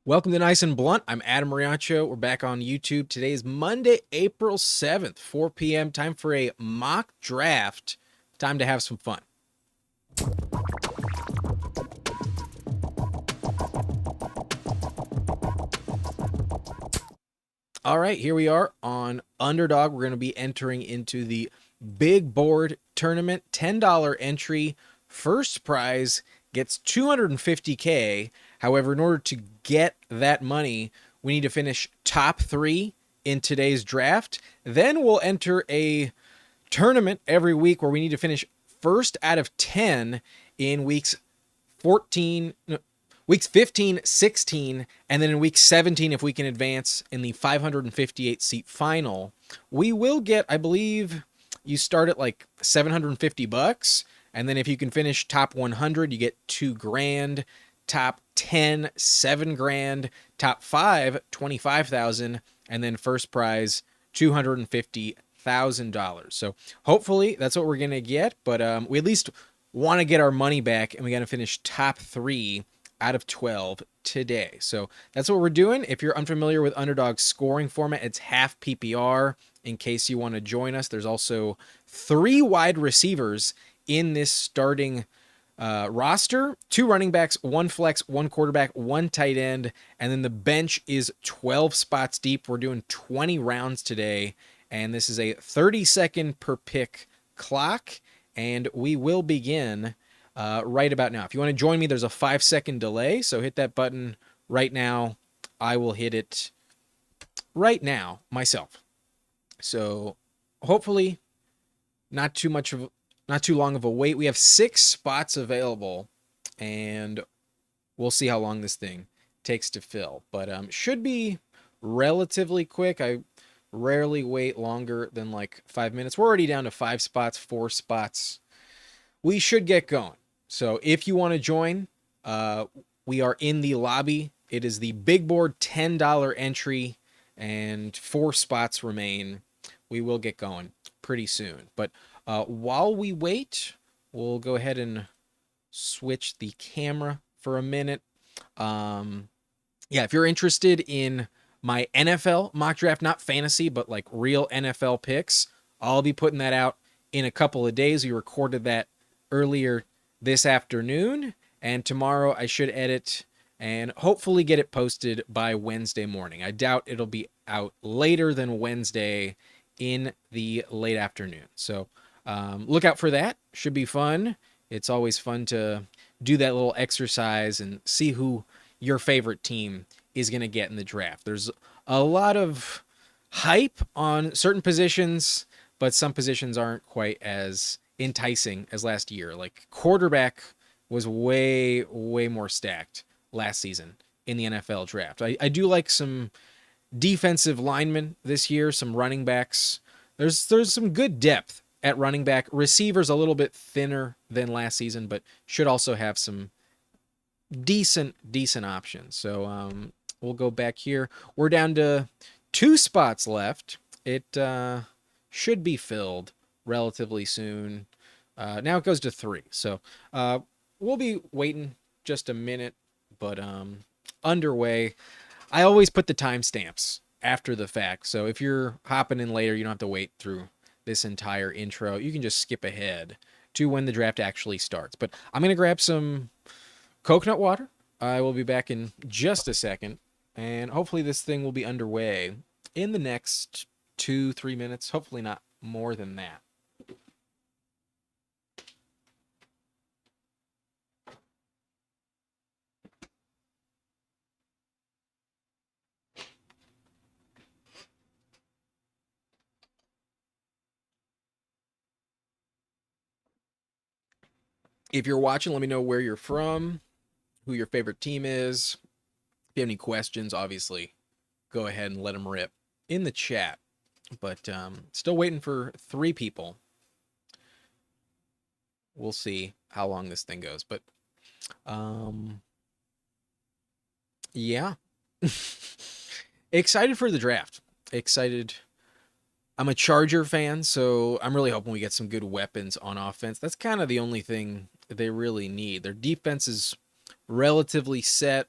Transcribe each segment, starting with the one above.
Welcome to Nice and Blunt. I'm Adam Mariacho. We're back on YouTube. Today is Monday, April 7th, 4 p.m. Time for a mock draft. Time to have some fun. All right, here we are on Underdog. We're going to be entering into the big board tournament. $10 entry. First prize gets 250K. However, in order to get that money, we need to finish top 3 in today's draft. Then we'll enter a tournament every week where we need to finish first out of 10 in weeks 14, no, weeks 15, 16, and then in week 17, if we can advance in the 558 seat final, we will get, I believe, you start at like $750, and then if you can finish top 100, you get $2,000. Top 10, $7,000. Top 5, 25,000, and then first prize $250,000. So hopefully that's what we're gonna get, but we at least want to get our money back, and we got to finish top 3 out of 12 today. So that's what we're doing. If you're unfamiliar with Underdog's scoring format, it's half PPR. In case you want to join us, there's also 3 wide receivers in this starting roster: 2 running backs, 1 flex, 1 quarterback, 1 tight end, and then the bench is 12 spots deep. We're doing 20 rounds today, and this is a 30-second per pick clock, and we will begin right about now. If you want to join me, there's a 5-second delay, so hit that button right now. I will hit it right now myself. So hopefully not too long of a wait. We have 6 spots available, and we'll see how long this thing takes to fill. But should be relatively quick. I rarely wait longer than like 5 minutes. We're already down to 5 spots, 4 spots. We should get going. So if you want to join, we are in the lobby. It is the big board $10 entry, and 4 spots remain. We will get going pretty soon. But while we wait, we'll go ahead and switch the camera for a minute. Yeah, if you're interested in my NFL mock draft, not fantasy, but like real NFL picks, I'll be putting that out in a couple of days. We recorded that earlier this afternoon, and tomorrow I should edit and hopefully get it posted by Wednesday morning. I doubt it'll be out later than Wednesday in the late afternoon. So look out for that. Should be fun. It's always fun to do that little exercise and see who your favorite team is going to get in the draft. There's a lot of hype on certain positions, but some positions aren't quite as enticing as last year. Like quarterback was way more stacked last season in the NFL draft. I do like some defensive linemen this year, some running backs. There's some good depth at running back. Receivers a little bit thinner than last season, but should also have some decent options. So we'll go back here. We're down to 2 spots left. It should be filled relatively soon. Now it goes to 3. So we'll be waiting just a minute, but underway. I always put the timestamps after the fact. So if you're hopping in later, you don't have to wait through this entire intro. You can just skip ahead to when the draft actually starts. But I'm going to grab some coconut water. I will be back in just a second, and hopefully this thing will be underway in the next 2-3 minutes. Hopefully not more than that. If you're watching, let me know where you're from, who your favorite team is. If you have any questions, obviously, go ahead and let them rip in the chat. But still waiting for 3 people. We'll see how long this thing goes. But yeah. Excited for the draft. Excited. I'm a Charger fan, so I'm really hoping we get some good weapons on offense. That's kind of the only thing they really need. Their defense is relatively set.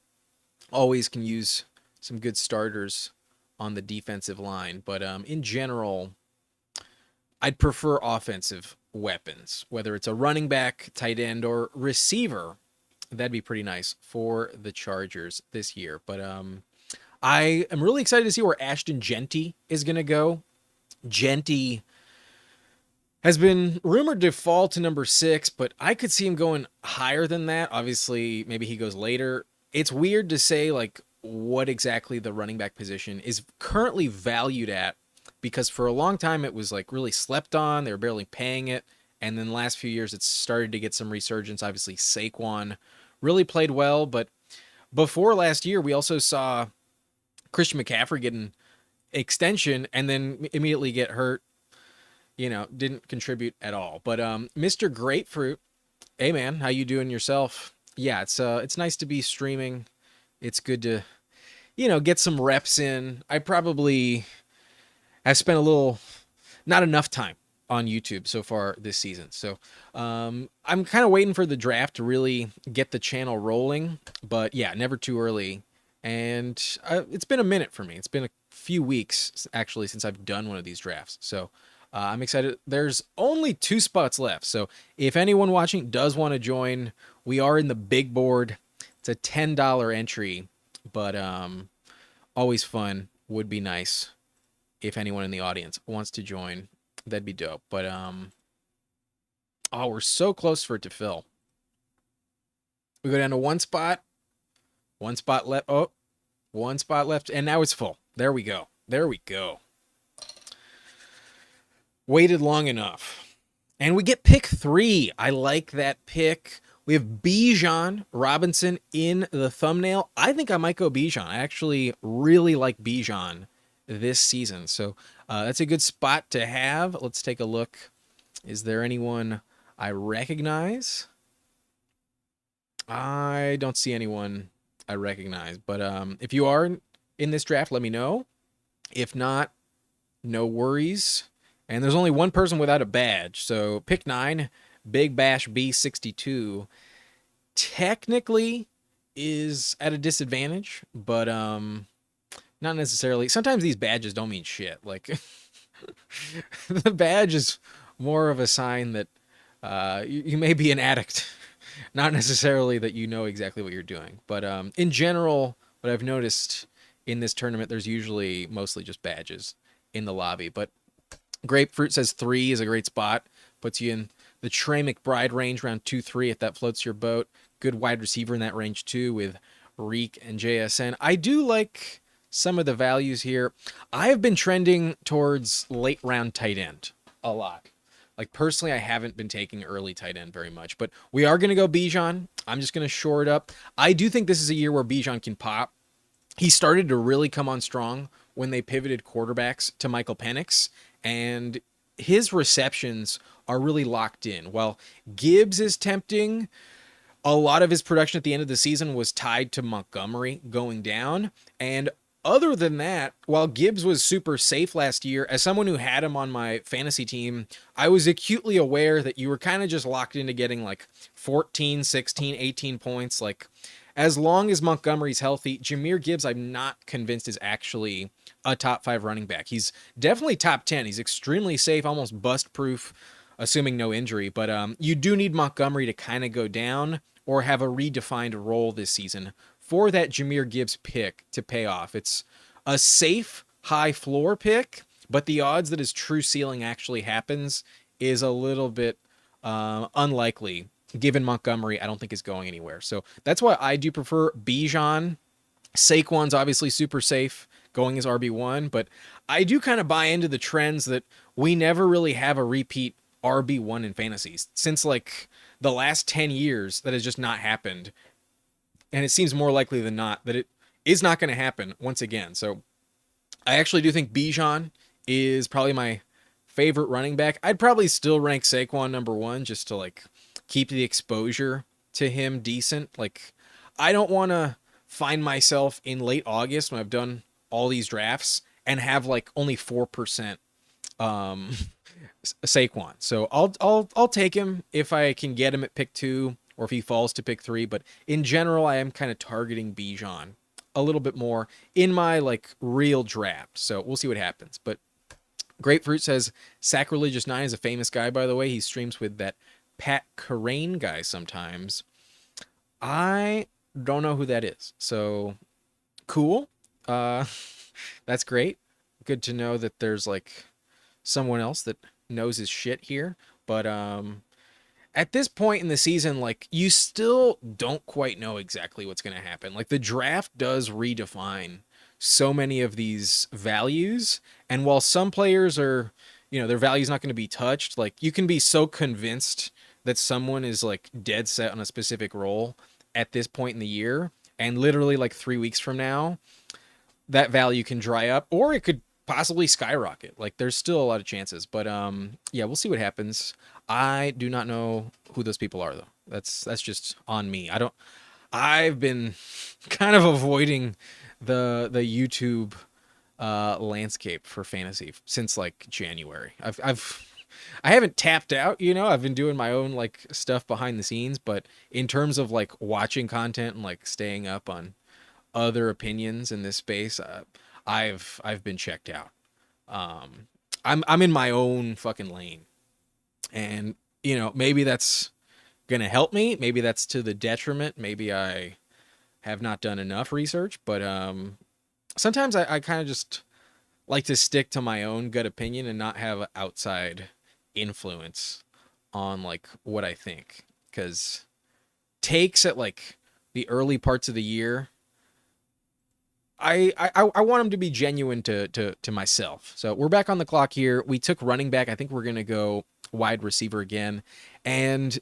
always can use some good starters on the defensive line. But in general, I'd prefer offensive weapons, whether it's a running back, tight end, or receiver. That'd be pretty nice for the Chargers this year. But I am really excited to see where Ashton Jeanty is going to go. Jeanty has been rumored to fall to number 6, but I could see him going higher than that. Obviously, maybe he goes later. It's weird to say like what exactly the running back position is currently valued at, because for a long time it was like really slept on. They were barely paying it. And then the last few years it's started to get some resurgence. Obviously, Saquon really played well, but before last year we also saw Christian McCaffrey get an extension and then immediately get hurt. Didn't contribute at all. But Mr. Grapefruit, hey man, how you doing yourself? Yeah, it's nice to be streaming. It's good to get some reps in. I probably have spent not enough time on YouTube so far this season. So I'm kind of waiting for the draft to really get the channel rolling. But yeah, never too early. And it's been a minute for me. It's been a few weeks actually since I've done one of these drafts. So I'm excited. There's only 2 spots left. So if anyone watching does want to join, we are in the big board. It's a $10 entry, but always fun. Would be nice if anyone in the audience wants to join. That'd be dope. But we're so close for it to fill. We go down to 1 spot. 1 spot left. Oh, 1 spot left, and now it's full. There we go. There we go. Waited long enough. And we get pick 3. I like that pick. We have Bijan Robinson in the thumbnail. I think I might go Bijan. I actually really like Bijan this season. So that's a good spot to have. Let's take a look. Is there anyone I recognize? I don't see anyone I recognize. But if you are in this draft, let me know. If not, no worries. And there's only one person without a badge. So pick 9, Big Bash B62, technically is at a disadvantage, but not necessarily. Sometimes these badges don't mean shit. Like the badge is more of a sign that you may be an addict, not necessarily that you know exactly what you're doing. But in general, what I've noticed in this tournament, there's usually mostly just badges in the lobby. But Grapefruit says 3 is a great spot. Puts you in the Trey McBride range around 2-3 if that floats your boat. Good wide receiver in that range too with Reek and JSN. I do like some of the values here. I have been trending towards late round tight end a lot. Like personally, I haven't been taking early tight end very much, but we are going to go Bijan. I'm just going to shore it up. I do think this is a year where Bijan can pop. He started to really come on strong when they pivoted quarterbacks to Michael Penix, and his receptions are really locked in. While Gibbs is tempting, a lot of his production at the end of the season was tied to Montgomery going down. And other than that, while Gibbs was super safe last year, as someone who had him on my fantasy team, I was acutely aware that you were kind of just locked into getting like 14, 16, 18 points. Like, as long as Montgomery's healthy, Jahmyr Gibbs, I'm not convinced is actually a top 5 running back. He's definitely top 10. He's extremely safe, almost bust proof, assuming no injury. But you do need Montgomery to kind of go down or have a redefined role this season for that Jahmyr Gibbs pick to pay off. It's a safe, high floor pick, but the odds that his true ceiling actually happens is a little bit unlikely. Given Montgomery, I don't think is going anywhere. So that's why I do prefer Bijan. Saquon's obviously super safe going as RB1, but I do kind of buy into the trends that we never really have a repeat RB1 in fantasies. Since like the last 10 years, that has just not happened. And it seems more likely than not that it is not going to happen once again. So I actually do think Bijan is probably my favorite running back. I'd probably still rank Saquon number 1 just to like keep the exposure to him decent. Like, I don't want to find myself in late August when I've done all these drafts and have like only 4% Saquon. So I'll take him if I can get him at pick 2 or if he falls to pick 3. But in general, I am kind of targeting Bijan a little bit more in my like real draft. So we'll see what happens. But Grapefruit says Sacrilegious 9 is a famous guy, by the way. He streams with that Pat Carane guy sometimes. I don't know who that is. So cool. Uh, that's great. Good to know that there's like someone else that knows his shit here. But at this point in the season, like you still don't quite know exactly what's going to happen. Like the draft does redefine so many of these values, and while some players are, their value's not going to be touched, like you can be so convinced that someone is like dead set on a specific role at this point in the year, and literally like 3 weeks from now, that value can dry up or it could possibly skyrocket. Like there's still a lot of chances, but yeah, we'll see what happens. I do not know who those people are though. That's just on me. I've been kind of avoiding the YouTube landscape for fantasy since like January. I haven't tapped out, I've been doing my own like stuff behind the scenes, but in terms of like watching content and like staying up on other opinions in this space, I've been checked out. I'm in my own fucking lane, and maybe that's gonna help me. Maybe that's to the detriment. Maybe I have not done enough research, but sometimes I kind of just like to stick to my own gut opinion and not have outside influence on like what I think, because takes at like the early parts of the year, I want them to be genuine to myself. So we're back on the clock here. We took running back. I think we're gonna go wide receiver again, and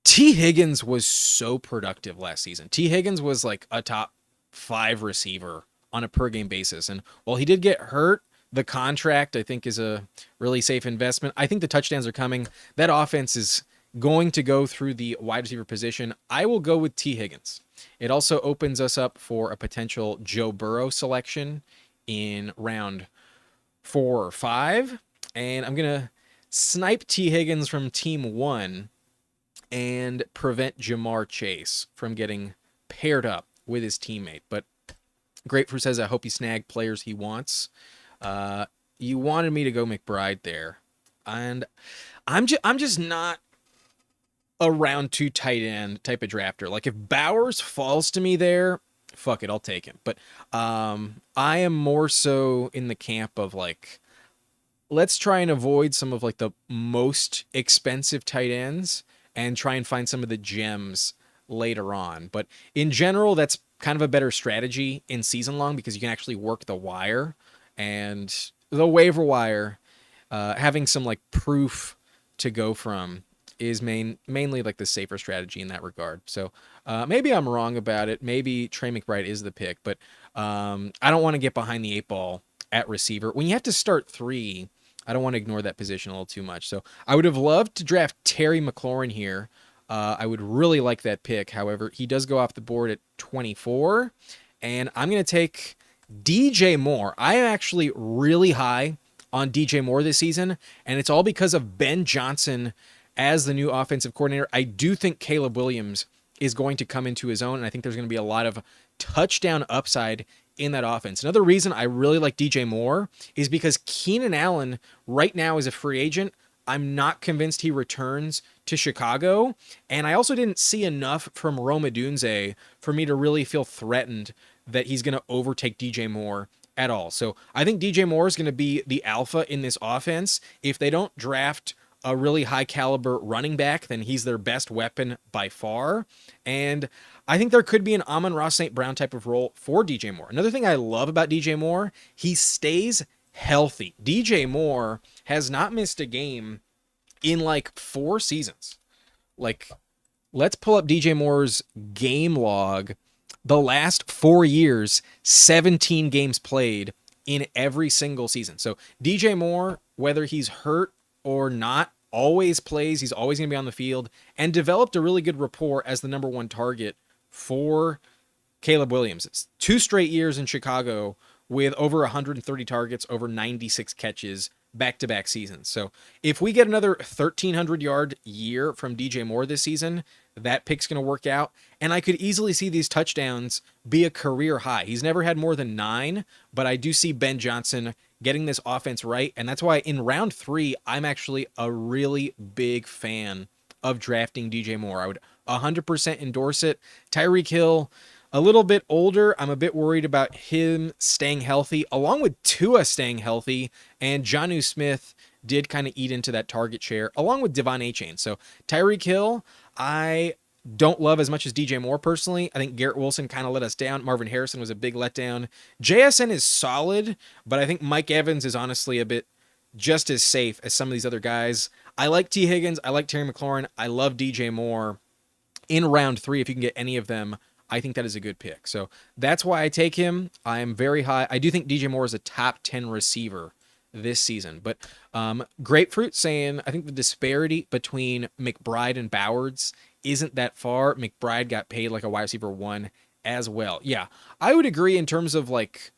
T. Higgins was so productive last season. T. Higgins was like a top 5 receiver on a per game basis, and while he did get hurt, the contract I think is a really safe investment. I think the touchdowns are coming. That offense is going to go through the wide receiver position. I will go with T. Higgins. It also opens us up for a potential Joe Burrow selection in round 4 or 5. And I'm going to snipe T. Higgins from team 1 and prevent Jamar Chase from getting paired up with his teammate. But Grapefruit says, I hope he snagged players he wants. You wanted me to go McBride there. And I'm just not a round 2 tight end type of drafter. Like if Bowers falls to me there, fuck it, I'll take him. But I am more so in the camp of like, let's try and avoid some of like the most expensive tight ends and try and find some of the gems later on. But in general, that's kind of a better strategy in season long because you can actually work the wire, and the waiver wire, having some like proof to go from is mainly like the safer strategy in that regard. So maybe I'm wrong about it. Maybe Trey McBride is the pick, but I don't want to get behind the 8 ball at receiver. When you have to start 3, I don't want to ignore that position a little too much. So I would have loved to draft Terry McLaurin here. I would really like that pick. However, he does go off the board at 24, and I'm going to take DJ Moore. I am actually really high on DJ Moore this season, and it's all because of Ben Johnson as the new offensive coordinator. I do think Caleb Williams is going to come into his own, and I think there's going to be a lot of touchdown upside in that offense. Another reason I really like DJ Moore is because Keenan Allen right now is a free agent. I'm not convinced he returns to Chicago, and I also didn't see enough from Rome Odunze for me to really feel threatened that he's going to overtake DJ Moore at all. So I think DJ Moore is going to be the alpha in this offense. If they don't draft a really high caliber running back, then he's their best weapon by far. And I think there could be an Amon-Ra St. Brown type of role for DJ Moore. Another thing I love about DJ Moore, he stays healthy. DJ Moore has not missed a game in like 4 seasons. Like, let's pull up DJ Moore's game log. The last 4 years, 17 games played in every single season. So DJ Moore, whether he's hurt or not, always plays. He's always going to be on the field, and developed a really good rapport as the number 1 target for Caleb Williams. It's 2 straight years in Chicago with over 130 targets, over 96 catches, back-to-back seasons. So if we get another 1,300-yard year from DJ Moore this season, that pick's going to work out. And I could easily see these touchdowns be a career high. He's never had more than 9, but I do see Ben Johnson getting this offense right. And that's why in round 3, I'm actually a really big fan of drafting DJ Moore. I would 100% endorse it. Tyreek Hill, a little bit older. I'm a bit worried about him staying healthy, along with Tua staying healthy. And Jonnu Smith did kind of eat into that target share, along with Devon Achane. So Tyreek Hill, I don't love as much as DJ Moore personally. I think Garrett Wilson kind of let us down. Marvin Harrison was a big letdown. JSN is solid, but I think Mike Evans is honestly a bit just as safe as some of these other guys. I like T. Higgins. I like Terry McLaurin. I love DJ Moore. In round 3, if you can get any of them, I think that is a good pick. So that's why I take him. I am very high. I do think DJ Moore is a top 10 receiver this season. But Grapefruit saying, I think the disparity between McBride and Bowers isn't that far. McBride got paid like a wide receiver 1 as well. Yeah, I would agree in terms of like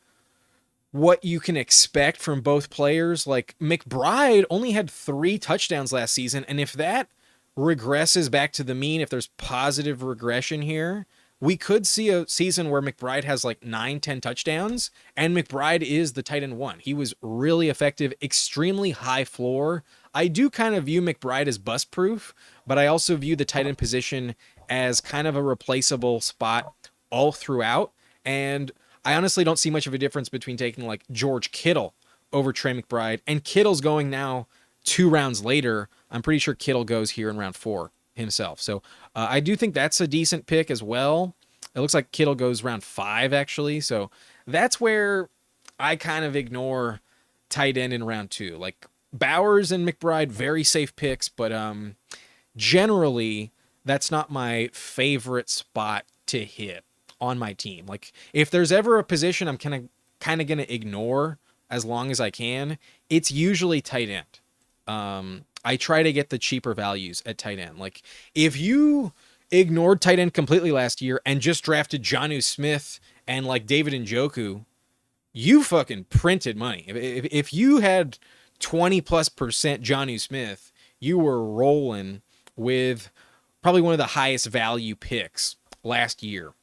what you can expect from both players. Like McBride only had 3 touchdowns last season. And if that regresses back to the mean, if there's positive regression here, we could see a season where McBride has like 9-10 touchdowns, and McBride is the tight end 1. He was really effective, extremely high floor. I do kind of view McBride as bust proof, but I also view the tight end position as kind of a replaceable spot all throughout. And I honestly don't see much of a difference between taking like George Kittle over Trey McBride, and Kittle's going now 2 rounds later. I'm pretty sure Kittle goes here in round 4 himself. So I do think that's a decent pick as well. It looks like Kittle goes round 5 actually. So that's where I kind of ignore tight end in round 2. Like Bowers and McBride, very safe picks, but generally that's not my favorite spot to hit on my team. Like if there's ever a position I'm kind of going to ignore as long as I can, it's usually tight end. I try to get the cheaper values at tight end. Like if you ignored tight end completely last year and just drafted Jonnu Smith and like David Njoku, you fucking printed money. If you had 20+% Jonnu Smith, you were rolling with probably one of the highest value picks last year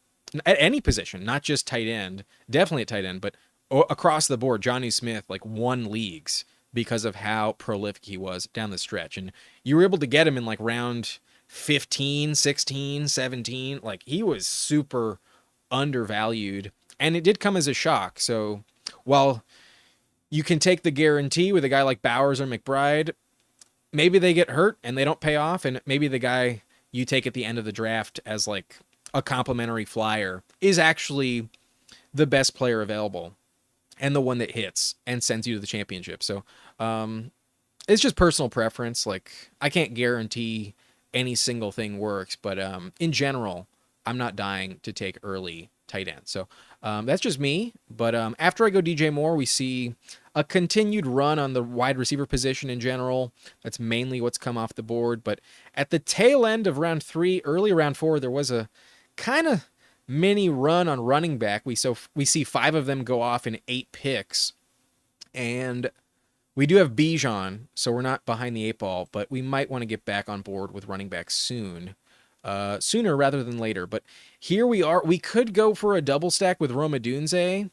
at any position, not just tight end, definitely at tight end, but across the board. Jonnu Smith like won leagues because of how prolific he was down the stretch. And you were able to get him in like round 15, 16, 17. Like he was super undervalued, and it did come as a shock. So while you can take the guarantee with a guy like Bowers or McBride, maybe they get hurt and they don't pay off. And maybe the guy you take at the end of the draft as like a complimentary flyer is actually the best player available and the one that hits and sends you to the championship. So it's just personal preference. Like I can't guarantee any single thing works, but in general, I'm not dying to take early tight end. So that's just me. But after I go DJ Moore, we see a continued run on the wide receiver position in general. That's mainly what's come off the board. But at the tail end of round 3, early round 4, there was a kind of mini run on running back. We see 5 of them go off in 8 picks. And we do have Bijan, so we're not behind the 8 ball, but we might want to get back on board with running back soon. Sooner rather than later. But here we are. We could go for a double stack with Rome Odunze.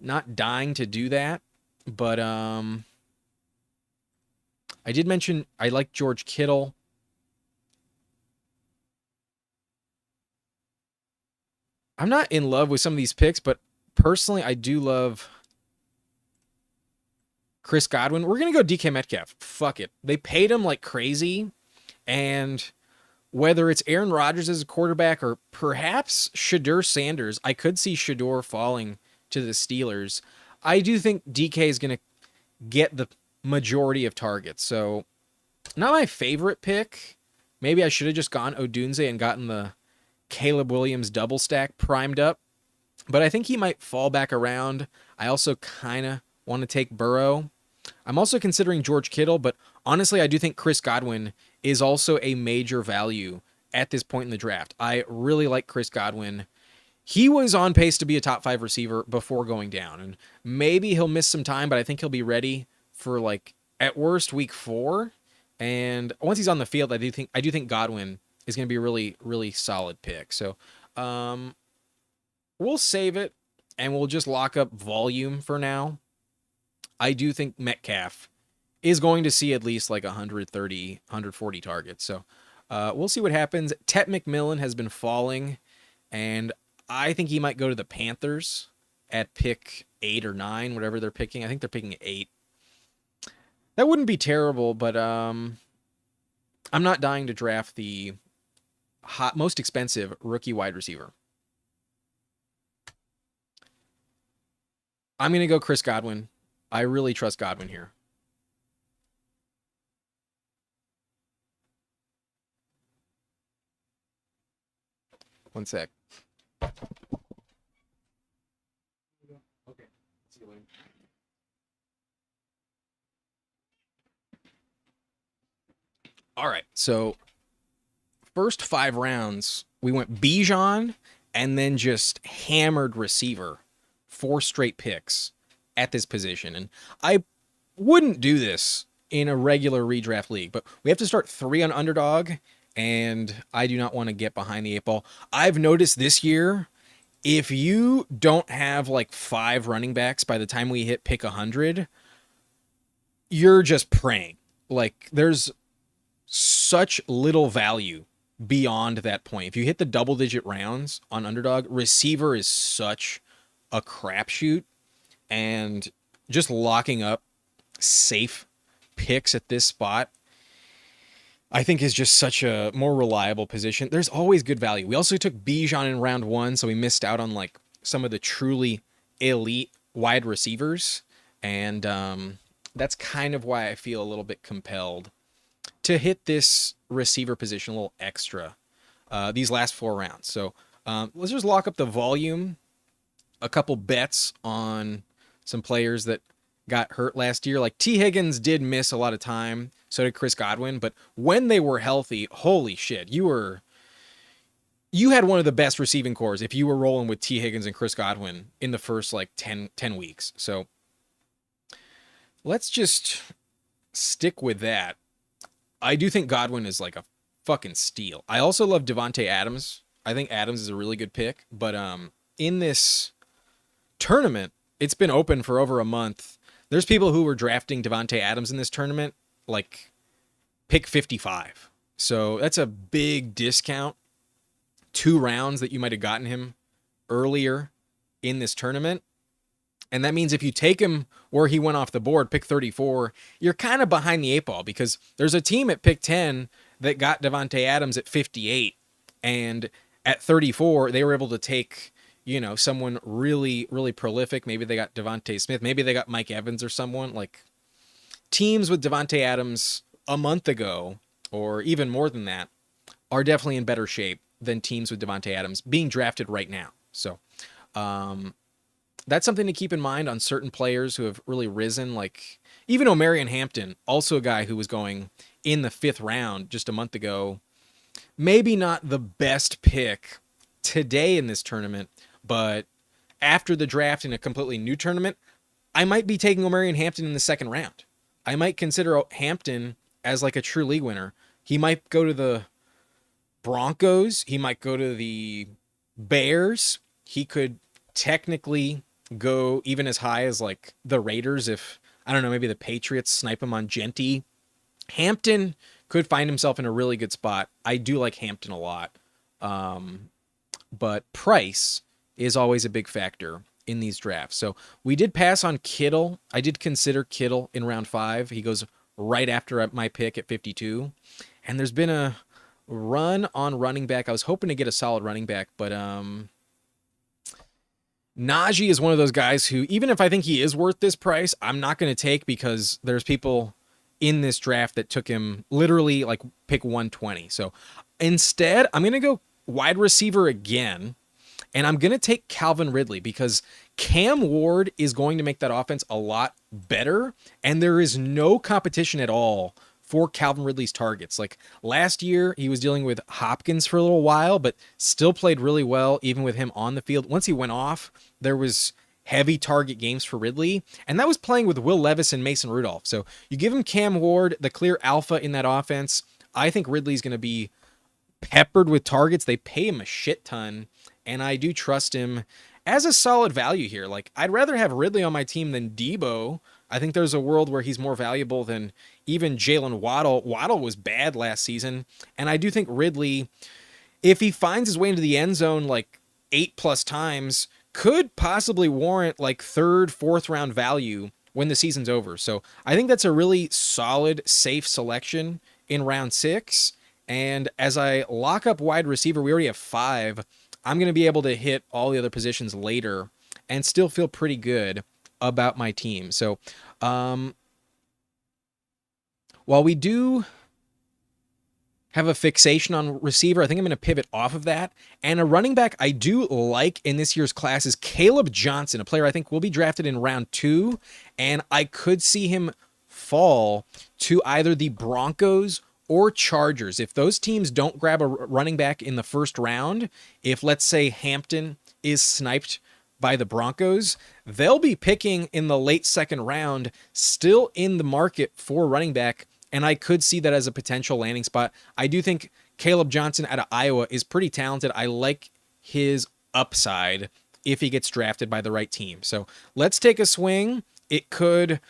Not dying to do that. But I did mention I like George Kittle. I'm not in love with some of these picks, but personally, I do love Chris Godwin. We're going to go DK Metcalf. Fuck it. They paid him like crazy. And whether it's Aaron Rodgers as a quarterback or perhaps Shedeur Sanders, I could see Shedeur falling to the Steelers. I do think DK is going to get the majority of targets. So not my favorite pick. Maybe I should have just gone Odunze and gotten the Caleb Williams double stack primed up. But I think he might fall back around. I also kind of want to take Burrow. I'm also considering George Kittle, but honestly, I do think Chris Godwin is also a major value at this point in the draft. I really like Chris Godwin. He was on pace to be a top 5 receiver before going down, and maybe he'll miss some time, but I think he'll be ready for like at worst week 4. And once he's on the field, I do think Godwin is going to be a really, really solid pick. So we'll save it and we'll just lock up volume for now. I do think Metcalf is going to see at least like 130, 140 targets. So we'll see what happens. Tet McMillan has been falling, and I think he might go to the Panthers at pick 8 or 9, whatever they're picking. I think they're picking 8. That wouldn't be terrible, but I'm not dying to draft the most expensive rookie wide receiver. I'm going to go Chris Godwin. I really trust Godwin here. One sec. Okay. See you later. All right. So first 5 rounds, we went Bijan and then just hammered receiver. 4 straight picks at this position. And I wouldn't do this in a regular redraft league, but we have to start 3 on underdog, and I do not want to get behind the 8 ball. I've noticed this year, if you don't have like 5 running backs by the time we hit pick 100, you're just praying. Like, there's such little value beyond that point. If you hit the double-digit rounds on underdog, receiver is such a crapshoot, and just locking up safe picks at this spot, I think, is just such a more reliable position. There's always good value. We also took Bijan in round 1, so we missed out on like some of the truly elite wide receivers, and that's kind of why I feel a little bit compelled to hit this receiver position a little extra these last 4 rounds. So let's just lock up the volume. A couple bets on some players that got hurt last year. Like T. Higgins did miss a lot of time, so did Chris Godwin, but when they were healthy, holy shit, you had one of the best receiving cores if you were rolling with T. Higgins and Chris Godwin in the first like 10 weeks. So let's just stick with that. I do think Godwin is like a fucking steal. I also love Devontae Adams. I think Adams is a really good pick, but in this tournament, it's been open for over a month. There's people who were drafting Devontae Adams in this tournament, like pick 55. So that's a big discount. 2 rounds that you might have gotten him earlier in this tournament. And that means if you take him where he went off the board, pick 34, you're kind of behind the 8 ball, because there's a team at pick 10 that got Devontae Adams at 58. And at 34, they were able to take, you know, someone really, really prolific. Maybe they got Devontae Smith. Maybe they got Mike Evans or someone. Like, teams with Devontae Adams a month ago, or even more than that, are definitely in better shape than teams with Devontae Adams being drafted right now. So that's something to keep in mind on certain players who have really risen. Like even Omarion Hampton, also a guy who was going in the 5th round just a month ago. Maybe not the best pick today in this tournament, but after the draft in a completely new tournament, I might be taking Omarion Hampton in the 2nd round. I might consider Hampton as like a true league winner. He might go to the Broncos. He might go to the Bears. He could technically go even as high as like the Raiders if, I don't know, maybe the Patriots snipe him on Genty. Hampton could find himself in a really good spot. I do like Hampton a lot. But price is always a big factor in these drafts. So we did pass on Kittle. I did consider Kittle in round 5. He goes right after my pick at 52. And there's been a run on running back. I was hoping to get a solid running back, but Najee is one of those guys who, even if I think he is worth this price, I'm not going to take, because there's people in this draft that took him literally like pick 120. So instead, I'm going to go wide receiver again, and I'm going to take Calvin Ridley, because Cam Ward is going to make that offense a lot better, and there is no competition at all for Calvin Ridley's targets. Like last year, he was dealing with Hopkins for a little while, but still played really well, even with him on the field. Once he went off, there was heavy target games for Ridley, and that was playing with Will Levis and Mason Rudolph. So you give him Cam Ward, the clear alpha in that offense. I think Ridley's going to be peppered with targets. They pay him a shit ton, and I do trust him as a solid value here. Like, I'd rather have Ridley on my team than Debo. I think there's a world where he's more valuable than even Jalen Waddle. Waddle was bad last season, and I do think Ridley, if he finds his way into the end zone like 8+ times, could possibly warrant like third, fourth round value when the season's over. So I think that's a really solid, safe selection in round 6. And as I lock up wide receiver, we already have 5. I'm going to be able to hit all the other positions later and still feel pretty good about my team. So while we do have a fixation on receiver, I think I'm going to pivot off of that. And a running back I do like in this year's class is Caleb Johnson, a player I think will be drafted in round 2. And I could see him fall to either the Broncos or Chargers. If those teams don't grab a running back in the first round, if let's say Hampton is sniped by the Broncos, they'll be picking in the late second round, still in the market for running back. And I could see that as a potential landing spot. I do think Caleb Johnson out of Iowa is pretty talented. I like his upside if he gets drafted by the right team. So let's take a swing. It could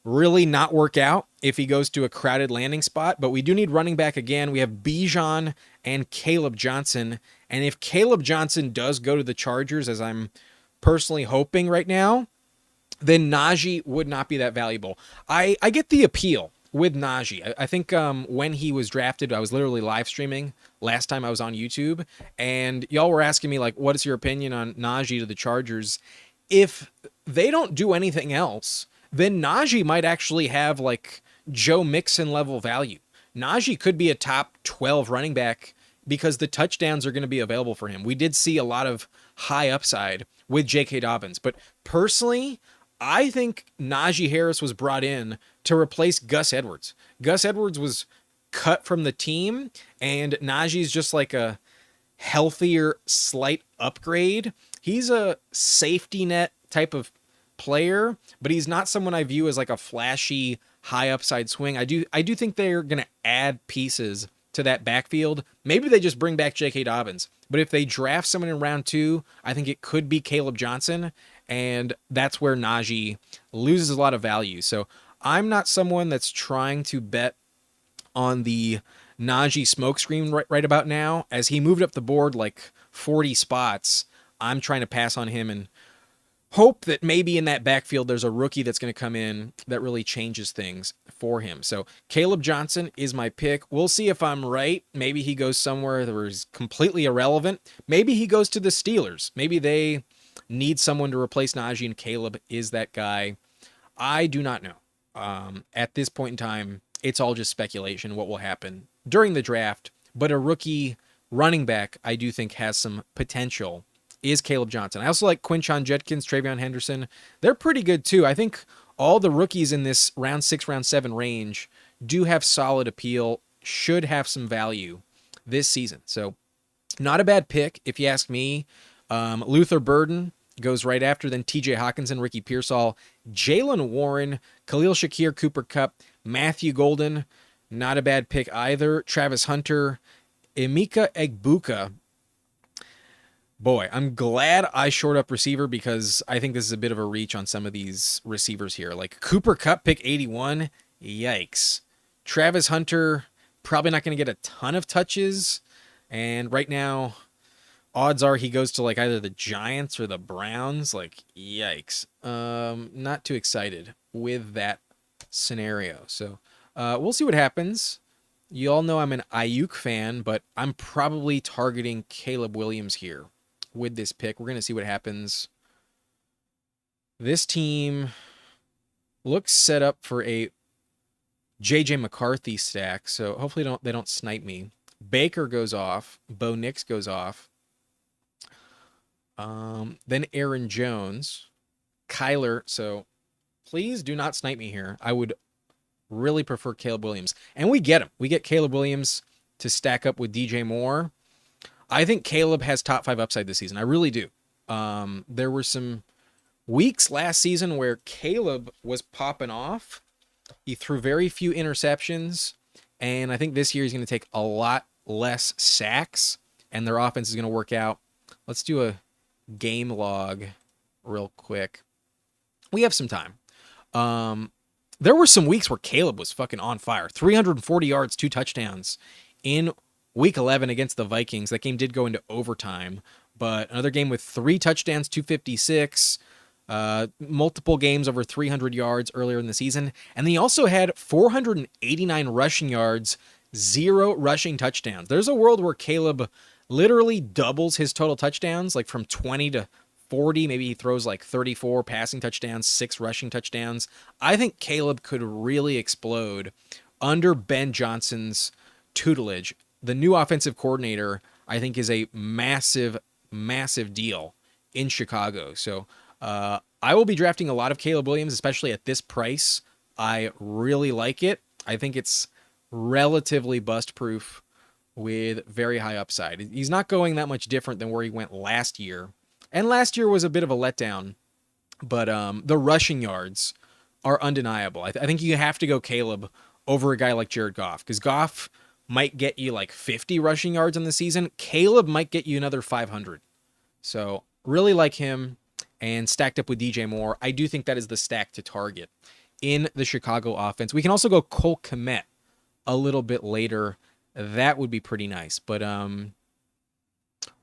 really not work out if he goes to a crowded landing spot, but we do need running back again. We have Bijan and Caleb Johnson. And if Caleb Johnson does go to the Chargers, as I'm personally hoping right now, then Najee would not be that valuable. I get the appeal with Najee. I think when he was drafted, I was literally live streaming last time I was on YouTube, and y'all were asking me, like, what is your opinion on Najee to the Chargers? If they don't do anything else, then Najee might actually have, like, Joe Mixon level value. Najee could be a top 12 running back because the touchdowns are going to be available for him. We did see a lot of high upside with J.K. Dobbins, but personally, I think Najee Harris was brought in to replace Gus Edwards. Gus Edwards was cut from the team, and Najee's just like a healthier, slight upgrade. He's a safety net type of player, but he's not someone I view as like a flashy, high upside swing. I do think they're going to add pieces to that backfield. Maybe they just bring back J.K. Dobbins, but if they draft someone in round 2, I think it could be Caleb Johnson, and that's where Najee loses a lot of value. So I'm not someone that's trying to bet on the Najee smokescreen right about now. As he moved up the board like 40 spots, I'm trying to pass on him and hope that maybe in that backfield there's a rookie that's going to come in that really changes things for him. So Caleb Johnson is my pick. We'll see if I'm right. Maybe he goes somewhere that is completely irrelevant. Maybe he goes to the Steelers. Maybe they need someone to replace Najee and Caleb is that guy. I do not know. At this point in time, it's all just speculation what will happen during the draft. But a rookie running back I do think has some potential is Caleb Johnson. I also like Quinshon Judkins, Travion Henderson. They're pretty good too. I think all the rookies in this round 6, round 7 range do have solid appeal, should have some value this season. So not a bad pick if you ask me. Luther Burden goes right after, then TJ Hawkinson, Ricky Pearsall, Jaylen Warren, Khalil Shakir, Cooper Kupp, Matthew Golden, not a bad pick either. Travis Hunter, Emeka Egbuka. Boy, I'm glad I short up receiver because I think this is a bit of a reach on some of these receivers here. Like Cooper Kupp, pick 81. Yikes. Travis Hunter, probably not going to get a ton of touches. And right now, odds are he goes to like either the Giants or the Browns. Like, yikes. Not too excited with that scenario. So we'll see what happens. You all know I'm an Ayuk fan, but I'm probably targeting Caleb Williams here with this pick. We're going to see what happens. This team looks set up for a JJ McCarthy stack, so hopefully they don't snipe me. Baker goes off. Bo Nix goes off. Then Aaron Jones. Kyler. So please do not snipe me here. I would really prefer Caleb Williams. And we get him. We get Caleb Williams to stack up with DJ Moore. I think Caleb has top 5 upside this season. I really do. There were some weeks last season where Caleb was popping off. He threw very few interceptions. And I think this year he's going to take a lot less sacks, and their offense is going to work out. Let's do a game log real quick. We have some time. There were some weeks where Caleb was fucking on fire. 340 yards, 2 touchdowns in week 11 against the Vikings. That game did go into overtime, but another game with 3 touchdowns, 256, multiple games over 300 yards earlier in the season. And then he also had 489 rushing yards, 0 rushing touchdowns. There's a world where Caleb literally doubles his total touchdowns, like from 20 to 40. Maybe he throws like 34 passing touchdowns, 6 rushing touchdowns. I think Caleb could really explode under Ben Johnson's tutelage. The new offensive coordinator, I think, is a massive, massive deal in Chicago. So I will be drafting a lot of Caleb Williams, especially at this price. I really like it. I think it's relatively bust-proof with very high upside. He's not going that much different than where he went last year. And last year was a bit of a letdown, but the rushing yards are undeniable. I think you have to go Caleb over a guy like Jared Goff, because Goff might get you like 50 rushing yards in the season. Caleb might get you another 500. So really like him, and stacked up with DJ Moore, I do think that is the stack to target in the Chicago offense. We can also go Cole Kmet a little bit later. That would be pretty nice. But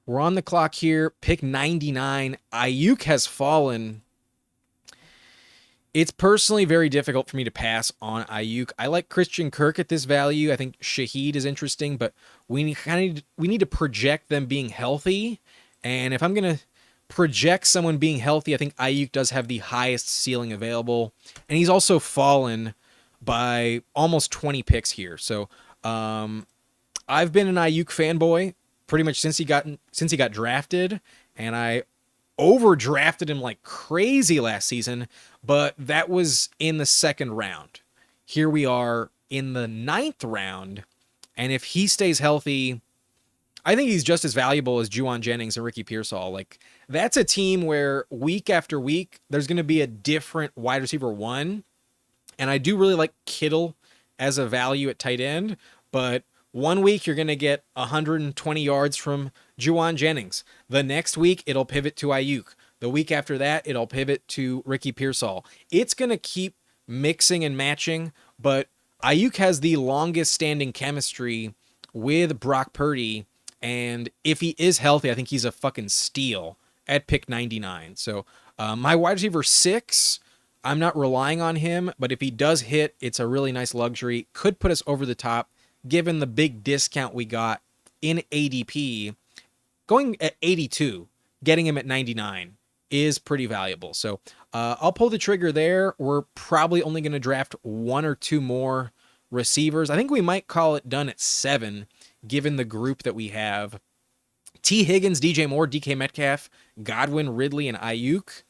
we're on the clock here. Pick 99. Ayuk has fallen. It's personally very difficult for me to pass on Ayuk. I like Christian Kirk at this value. I think Shaheed is interesting, but we need to project them being healthy. And if I'm going to project someone being healthy, I think Ayuk does have the highest ceiling available. And he's also fallen by almost 20 picks here. So I've been an Ayuk fanboy pretty much since he got drafted, and I overdrafted him like crazy last season, but that was in the second round. Here we are in the 9th round, and if he stays healthy, I think he's just as valuable as Juwan Jennings and Ricky Pearsall. Like, that's a team where week after week, there's going to be a different wide receiver 1, and I do really like Kittle as a value at tight end, but one week you're going to get 120 yards from Juwan Jennings. The next week it'll pivot to Ayuk. The week after that it'll pivot to Ricky Pearsall. It's going to keep mixing and matching, but Ayuk has the longest standing chemistry with Brock Purdy, and if he is healthy, I think he's a fucking steal at pick 99. So my wide receiver 6, I'm not relying on him, but if he does hit, it's a really nice luxury. Could put us over the top, given the big discount we got in ADP. Going at 82, getting him at 99 is pretty valuable. So I'll pull the trigger there. We're probably only going to draft 1 or 2 more receivers. I think we might call it done at 7, given the group that we have. T. Higgins, DJ Moore, DK Metcalf, Godwin, Ridley, and Ayuk.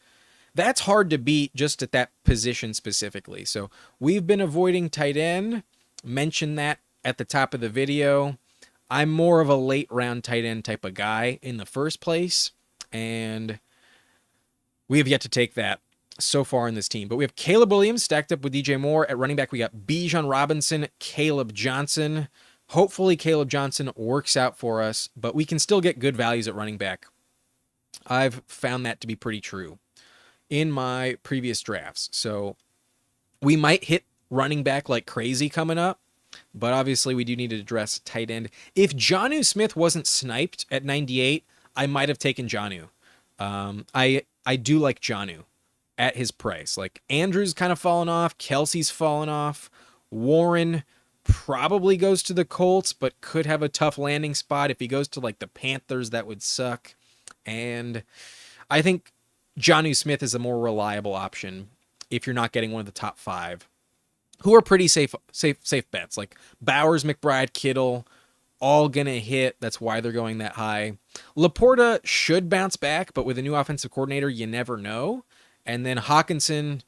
That's hard to beat just at that position specifically. So we've been avoiding tight end. Mention that at the top of the video. I'm more of a late round tight end type of guy in the first place, and we have yet to take that so far in this team. But we have Caleb Williams stacked up with DJ Moore. At running back, we got Bijan Robinson, Caleb Johnson. Hopefully Caleb Johnson works out for us, but we can still get good values at running back. I've found that to be pretty true in my previous drafts. So we might hit running back like crazy coming up, but obviously we do need to address tight end. If Jonnu Smith wasn't sniped at 98, I might have taken Jonnu. I do like Jonnu at his price. Like, Andrew's kind of fallen off. Kelsey's fallen off. Warren probably goes to the Colts, but could have a tough landing spot. If he goes to like the Panthers, that would suck. And I think Jonnu Smith is a more reliable option if you're not getting one of the top 5, who are pretty safe bets. Like Bowers, McBride, Kittle, all going to hit. That's why they're going that high. Laporta should bounce back, but with a new offensive coordinator, you never know. And then Hawkinson,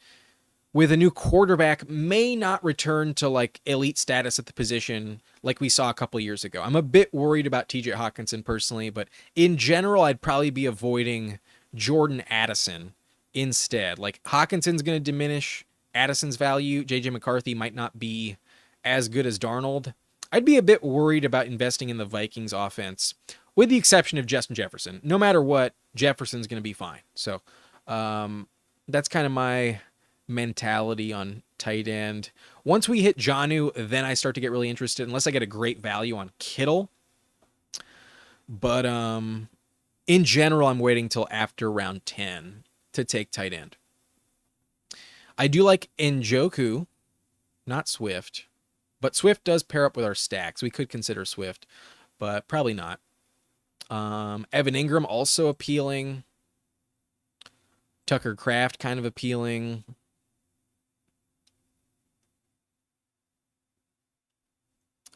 with a new quarterback, may not return to like elite status at the position like we saw a couple years ago. I'm a bit worried about TJ Hawkinson personally, but in general, I'd probably be avoiding Jordan Addison instead. Like, Hawkinson's going to diminish Addison's value. JJ McCarthy might not be as good as Darnold. I'd be a bit worried about investing in the Vikings offense, with the exception of Justin Jefferson. No matter what, Jefferson's going to be fine. So that's kind of my mentality on tight end. Once we hit Jonnu, then I start to get really interested, unless I get a great value on Kittle. But in general, I'm waiting till after round 10 to take tight end. I do like Njoku, not Swift, but Swift does pair up with our stacks. We could consider Swift, but probably not. Evan Ingram also appealing. Tucker Kraft kind of appealing.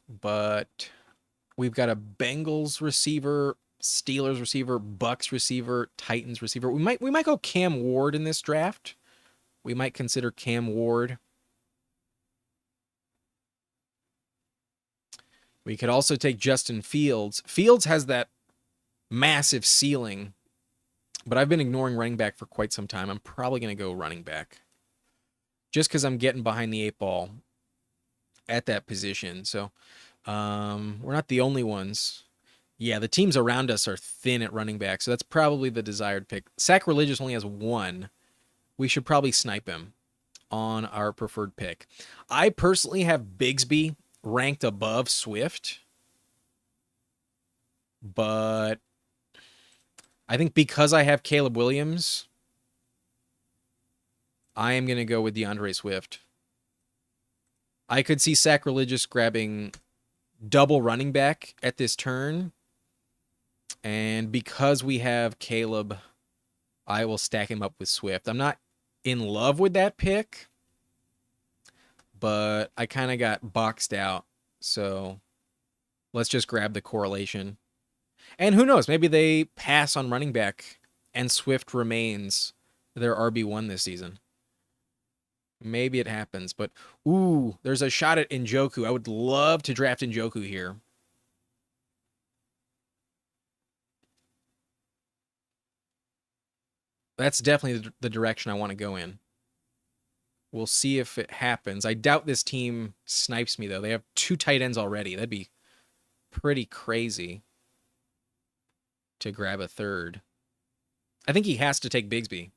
But we've got a Bengals receiver, Steelers receiver, Bucks receiver, Titans receiver. We might go Cam Ward in this draft. We might consider Cam Ward. We could also take Justin Fields. Fields has that massive ceiling, but I've been ignoring running back for quite some time. I'm probably going to go running back just because I'm getting behind the 8 ball at that position. So we're not the only ones. Yeah, the teams around us are thin at running back, so that's probably the desired pick. Sacrilegious only has 1. We should probably snipe him on our preferred pick. I personally have Bigsby ranked above Swift, but I think because I have Caleb Williams, I am going to go with DeAndre Swift. I could see Sacrilegious grabbing double running back at this turn, and because we have Caleb, I will stack him up with Swift. I'm not in love with that pick, but I kind of got boxed out, so let's just grab the correlation. And who knows, maybe they pass on running back and Swift remains their RB1 this season. Maybe it happens, but ooh, there's a shot at Njoku. I would love to draft Njoku here. That's definitely the direction I want to go in. We'll see if it happens. I doubt this team snipes me, though. They have 2 tight ends already. That'd be pretty crazy to grab a third. I think he has to take Bigsby.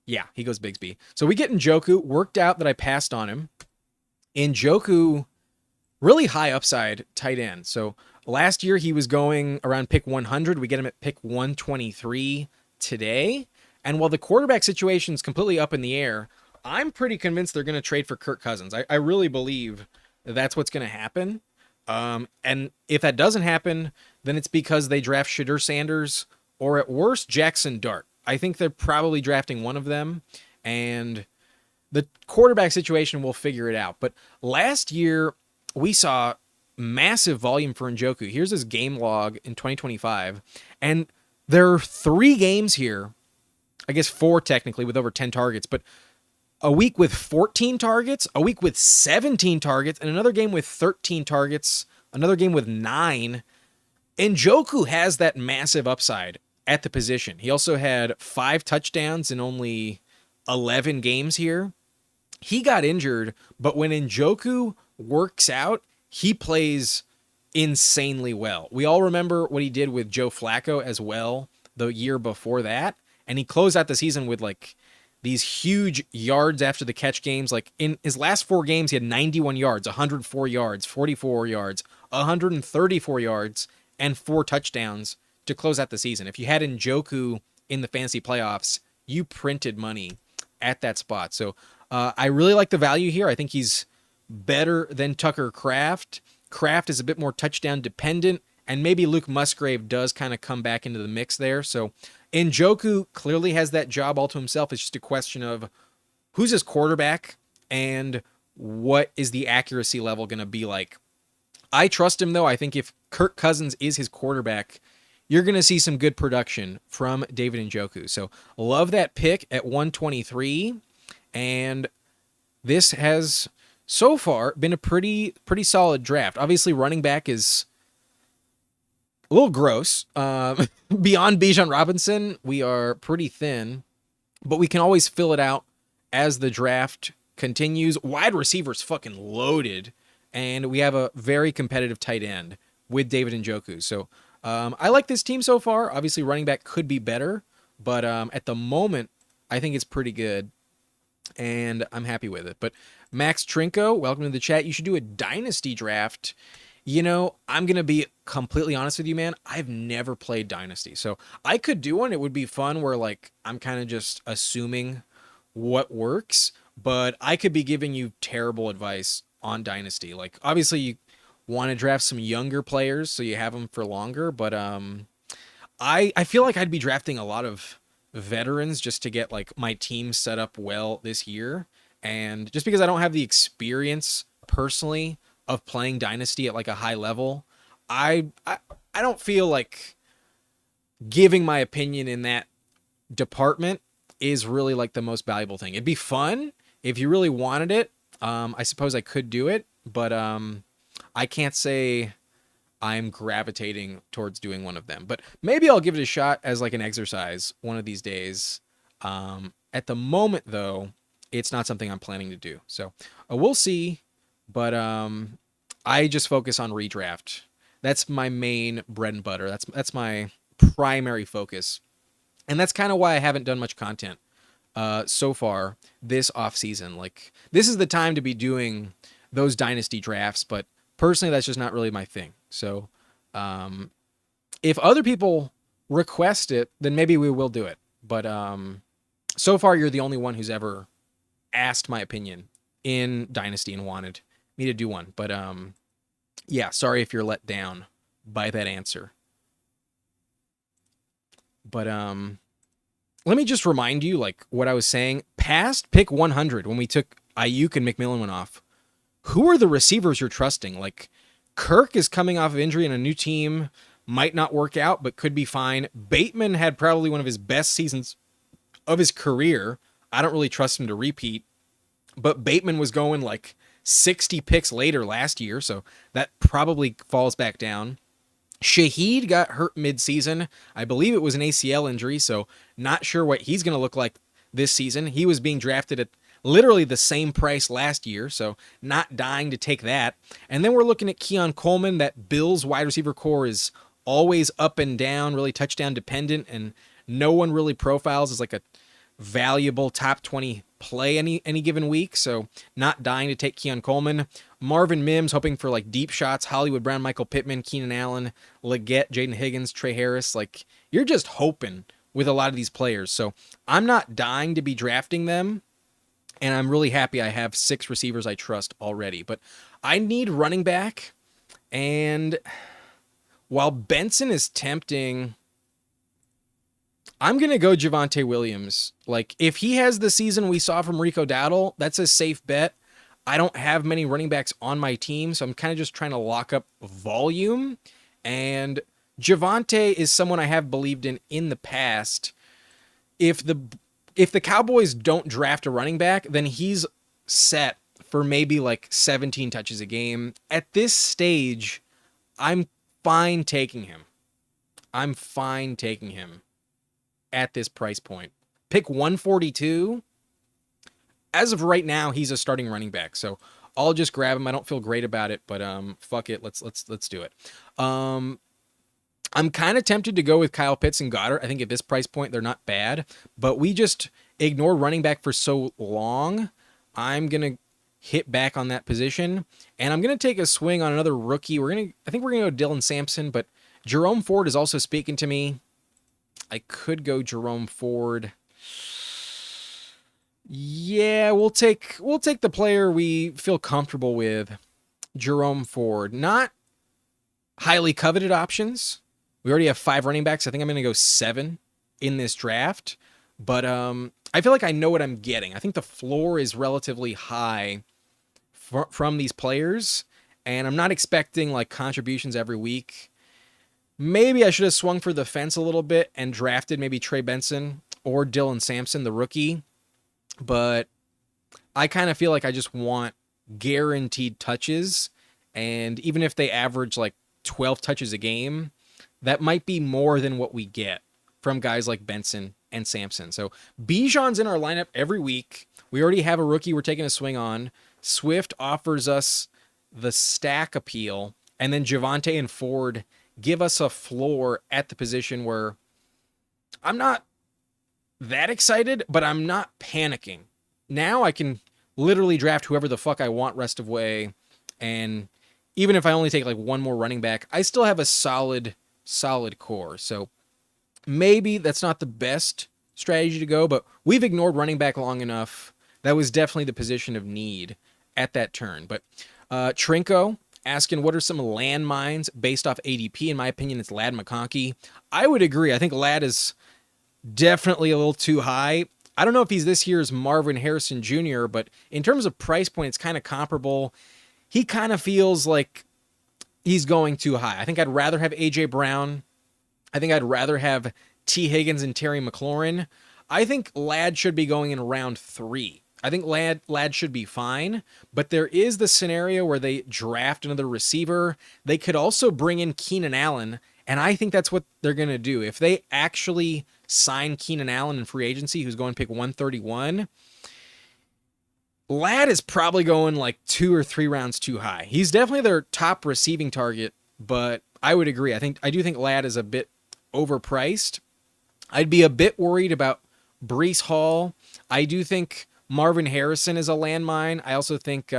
Yeah, he goes Bigsby. So we get Njoku. Worked out that I passed on him. Njoku, really high upside tight end. So last year he was going around pick 100. We get him at pick 123 today. And while the quarterback situation is completely up in the air, I'm pretty convinced they're going to trade for Kirk Cousins. I really believe that's what's going to happen. And if that doesn't happen, then it's because they draft Shadur Sanders or at worst, Jackson Dart. I think they're probably drafting one of them, and the quarterback situation will figure it out. But last year, we saw massive volume for Njoku. Here's his game log in 2025, and there are 3 games here, I guess 4 technically, with over 10 targets, but a week with 14 targets, a week with 17 targets, and another game with 13 targets, another game with 9. Njoku has that massive upside at the position. He also had 5 touchdowns in only 11 games here. He got injured, but when Njoku works out, he plays insanely well. We all remember what he did with Joe Flacco as well the year before that, and he closed out the season with like these huge yards after the catch games. Like in his last 4 games, he had 91 yards, 104 yards, 44 yards, 134 yards, and 4 touchdowns to close out the season. If you had Njoku in the fantasy playoffs, you printed money at that spot. So I really like the value here. I think he's better than Tucker Kraft. Kraft is a bit more touchdown dependent, and maybe Luke Musgrave does kind of come back into the mix there. So Njoku clearly has that job all to himself. It's just a question of who's his quarterback and what is the accuracy level going to be like. I trust him, though. I think if Kirk Cousins is his quarterback, you're going to see some good production from David Njoku. So love that pick at 123. And this has so far been a pretty solid draft. Obviously, running back is a little gross. Beyond Bijan Robinson, we are pretty thin, but we can always fill it out as the draft continues. Wide receivers fucking loaded and we have a very competitive tight end with David Njoku. So I like this team so far. Obviously, running back could be better, but at the moment, I think it's pretty good, and I'm happy with it. But Max Trinko, welcome to the chat. You should do a dynasty draft. I'm going to be completely honest with you, man. I've never played Dynasty. So I could do one. It would be fun where, like, I'm kind of just assuming what works, but I could be giving you terrible advice on Dynasty. Like, obviously, you want to draft some younger players so you have them for longer, but I feel like I'd be drafting a lot of veterans just to get, like, my team set up well this year. And just because I don't have the experience personally of playing Dynasty at, like, a high level, I don't feel like giving my opinion in that department is really, like, the most valuable thing. It'd be fun if you really wanted it. I suppose I could do it, but I can't say I'm gravitating towards doing one of them. But maybe I'll give it a shot as, like, an exercise one of these days. At the moment, though, it's not something I'm planning to do. So we'll see. But I just focus on redraft. That's my main bread and butter. That's my primary focus. And that's kind of why I haven't done much content so far this off season. Like, this is the time to be doing those dynasty drafts, but personally, that's just not really my thing. So if other people request it, then maybe we will do it. But so far, you're the only one who's ever asked my opinion in Dynasty and wanted me to do one. But yeah, sorry if you're let down by that answer. But let me just remind you, like, what I was saying. Past pick 100, when we took Ayuk and McMillan went off, who are the receivers you're trusting? Like, Kirk is coming off of injury and a new team, might not work out, but could be fine. Bateman had probably one of his best seasons of his career. I don't really trust him to repeat, but Bateman was going like 60 picks later last year, so that probably falls back down. Shaheed got hurt mid-season. I believe it was an ACL injury, so not sure what he's going to look like this season. He was being drafted at literally the same price last year, so not dying to take that. And then we're looking at Keon Coleman. That Bills wide receiver core is always up and down, really touchdown dependent, and no one really profiles as like a valuable top 20 play any given week, so not dying to take Keon Coleman. Marvin Mims, hoping for like deep shots. Hollywood Brown, Michael Pittman, Keenan Allen, Leggett, Jaden Higgins, Trey Harris. Like, you're just hoping with a lot of these players. So I'm not dying to be drafting them, and I'm really happy I have 6 receivers I trust already. But I need running back, and while Benson is tempting, I'm going to go Javonte Williams. Like, if he has the season we saw from Rico Dowdle, that's a safe bet. I don't have many running backs on my team, so I'm kind of just trying to lock up volume. And Javonte is someone I have believed in the past. If the Cowboys don't draft a running back, then he's set for maybe like 17 touches a game. At this stage, I'm fine taking him. At this price point. Pick 142. As of right now, he's a starting running back, so I'll just grab him. I don't feel great about it, but fuck it. Let's do it. I'm kind of tempted to go with Kyle Pitts and Goddard. I think at this price point, they're not bad, but we just ignored running back for so long. I'm going to hit back on that position, and I'm going to take a swing on another rookie. I think we're going to go Dylan Sampson, but Jerome Ford is also speaking to me. I could go Jerome Ford. Yeah, we'll take the player we feel comfortable with, Jerome Ford. Not highly coveted options. We already have 5 running backs. I think I'm going to go 7 in this draft. But I feel like I know what I'm getting. I think the floor is relatively high from these players, and I'm not expecting like contributions every week. Maybe I should have swung for the fence a little bit and drafted maybe Trey Benson or Dylan Sampson, the rookie. But I kind of feel like I just want guaranteed touches. And even if they average like 12 touches a game, that might be more than what we get from guys like Benson and Sampson. So Bijan's in our lineup every week. We already have a rookie we're taking a swing on. Swift offers us the stack appeal, and then Javonte and Ford give us a floor at the position where I'm not that excited, but I'm not panicking. Now I can literally draft whoever the fuck I want rest of way, and even if I only take like one more running back, I still have a solid core. So maybe that's not the best strategy to go, but we've ignored running back long enough. That was definitely the position of need at that turn. But Trinko asking, what are some landmines based off ADP? In my opinion, it's Ladd McConkey. I would agree. I think Ladd is definitely a little too high. I don't know if he's this year's Marvin Harrison Jr., but in terms of price point, it's kind of comparable. He kind of feels like he's going too high. I think I'd rather have A.J. Brown. I think I'd rather have T. Higgins and Terry McLaurin. I think Ladd should be going in round 3. I think Ladd should be fine, but there is the scenario where they draft another receiver. They could also bring in Keenan Allen, and I think that's what they're going to do. If they actually sign Keenan Allen in free agency, who's going to pick 131, Ladd is probably going like 2 or 3 rounds too high. He's definitely their top receiving target, but I would agree. I do think Ladd is a bit overpriced. I'd be a bit worried about Breece Hall. I do think Marvin Harrison is a landmine. I also think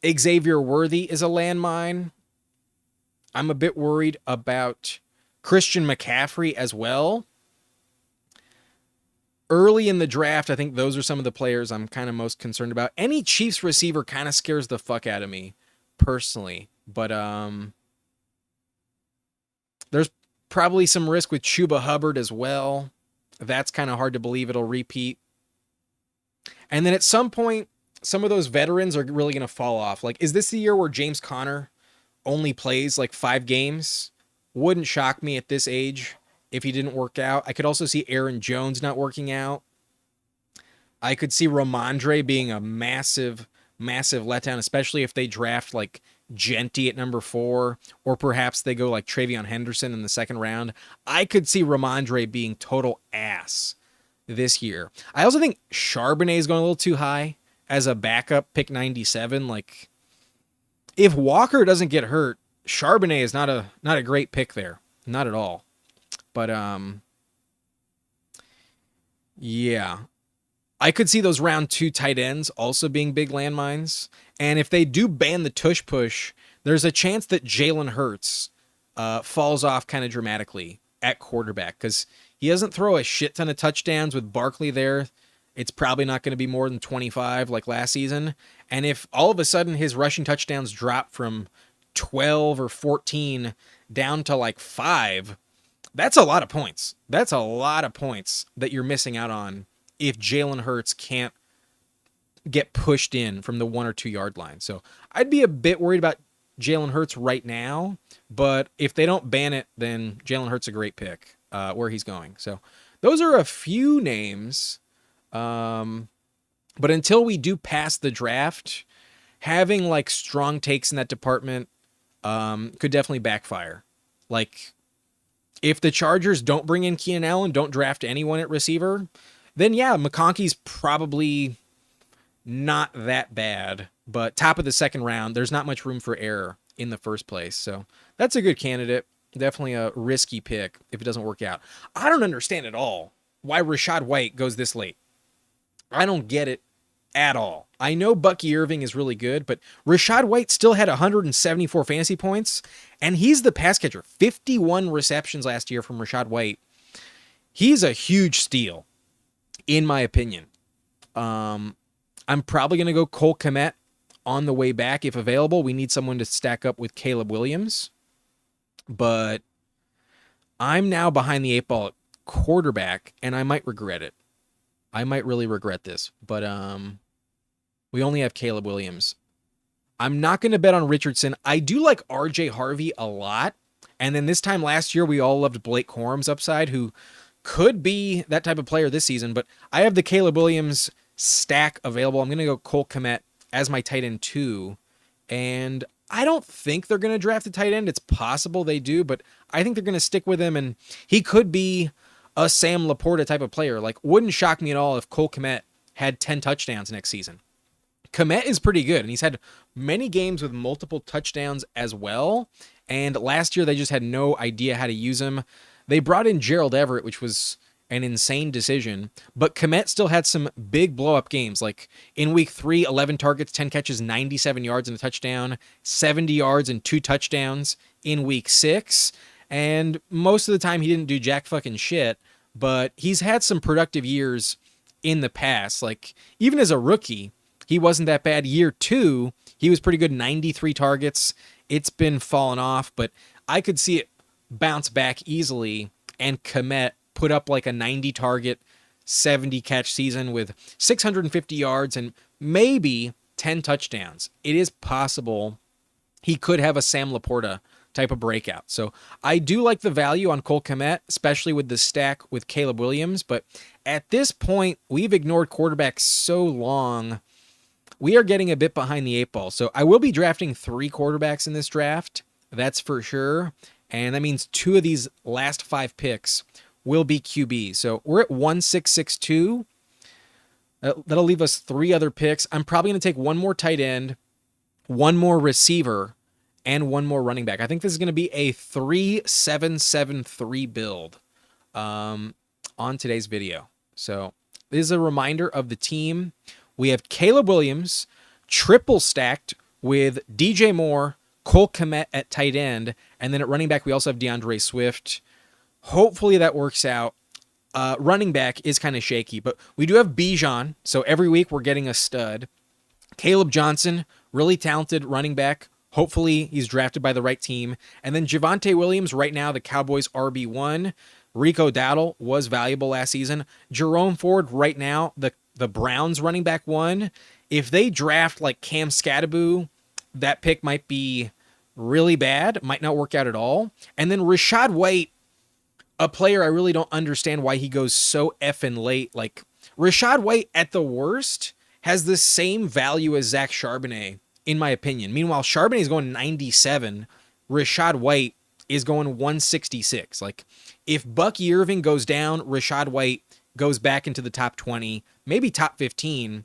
Xavier Worthy is a landmine. I'm a bit worried about Christian McCaffrey as well. Early in the draft, I think those are some of the players I'm kind of most concerned about. Any Chiefs receiver kind of scares the fuck out of me, personally. But there's probably some risk with Chuba Hubbard as well. That's kind of hard to believe it'll repeat. And then at some point, some of those veterans are really going to fall off. Like, is this the year where James Conner only plays like 5 games? Wouldn't shock me at this age if he didn't work out. I could also see Aaron Jones not working out. I could see Ramondre being a massive letdown, especially if they draft like Genty at number 4, or perhaps they go like Travion Henderson in the second round. I could see Ramondre being total ass this year. I also think Charbonnet is going a little too high as a backup, pick 97. Like, if Walker doesn't get hurt, Charbonnet is not a great pick there. Not at all. But yeah. I could see those round 2 tight ends also being big landmines. And if they do ban the tush push, there's a chance that Jalen Hurts falls off kind of dramatically at quarterback, because he doesn't throw a shit ton of touchdowns with Barkley there. It's probably not going to be more than 25 like last season. And if all of a sudden his rushing touchdowns drop from 12 or 14 down to like 5, that's a lot of points. That's a lot of points that you're missing out on if Jalen Hurts can't get pushed in from the 1 or 2 yard line. So I'd be a bit worried about Jalen Hurts right now, but if they don't ban it, then Jalen Hurts a great pick where he's going. So those are a few names. But until we do pass the draft, having like strong takes in that department could definitely backfire. Like, if the Chargers don't bring in Keenan Allen, don't draft anyone at receiver, then yeah, McConkey's probably not that bad. But top of the second round, there's not much room for error in the first place. So that's a good candidate. Definitely a risky pick if it doesn't work out. I don't understand at all why Rachaad White goes this late. I don't get it at all. I know Bucky Irving is really good, but Rachaad White still had 174 fantasy points, and he's the pass catcher. 51 receptions last year from Rachaad White. He's a huge steal, in my opinion. I'm probably going to go Cole Kmet on the way back if available. We need someone to stack up with Caleb Williams, but I'm now behind the 8 ball at quarterback, and I might regret it. I might really regret this, but we only have Caleb Williams. I'm not going to bet on Richardson. I do like RJ Harvey a lot. And then this time last year, we all loved Blake Corum's upside, who could be that type of player this season. But I have the Caleb Williams stack available. I'm going to go Cole Kmet as my tight end 2. And I don't think they're going to draft a tight end. It's possible they do, but I think they're going to stick with him. And he could be a Sam Laporta type of player. Like, wouldn't shock me at all if Cole Kmet had 10 touchdowns next season. Komet is pretty good, and he's had many games with multiple touchdowns as well. And last year, they just had no idea how to use him. They brought in Gerald Everett, which was an insane decision, but Komet still had some big blow-up games. Like in week 3, 11 targets, 10 catches, 97 yards and a touchdown, 70 yards and 2 touchdowns in week 6. And most of the time, he didn't do jack fucking shit, but he's had some productive years in the past. Like even as a rookie, he wasn't that bad. Year 2, he was pretty good, 93 targets. It's been falling off, but I could see it bounce back easily, and Komet put up like a 90 target, 70 catch season with 650 yards and maybe 10 touchdowns. It is possible he could have a Sam Laporta type of breakout. So I do like the value on Cole Kmet, especially with the stack with Caleb Williams. But at this point, we've ignored quarterbacks so long, we are getting a bit behind the 8 ball. So I will be drafting 3 quarterbacks in this draft. That's for sure. And that means 2 of these last 5 picks will be QB. So we're at 1662. That'll leave us 3 other picks. I'm probably going to take 1 more tight end, 1 more receiver, and 1 more running back. I think this is going to be a 3-7-7-3 build on today's video. So this is a reminder of the team. We have Caleb Williams triple stacked with DJ Moore, Cole Kmet at tight end, and then at running back we also have DeAndre Swift. Hopefully that works out. Running back is kind of shaky, but we do have Bijan, so every week we're getting a stud. Caleb Johnson, really talented running back. Hopefully he's drafted by the right team. And then Javonte Williams, right now the Cowboys RB1. Rico Dowdle was valuable last season. Jerome Ford, right now, the Browns running back 1. If they draft like Cam Skattebo, that pick might be really bad, might not work out at all. And then Rachaad White, a player I really don't understand why he goes so effing late. Like, Rachaad White, at the worst, has the same value as Zach Charbonnet, in my opinion. Meanwhile, Charbonnet is going 97. Rachaad White is going 166. Like, if Bucky Irving goes down, Rachaad White goes back into the top 20, maybe top 15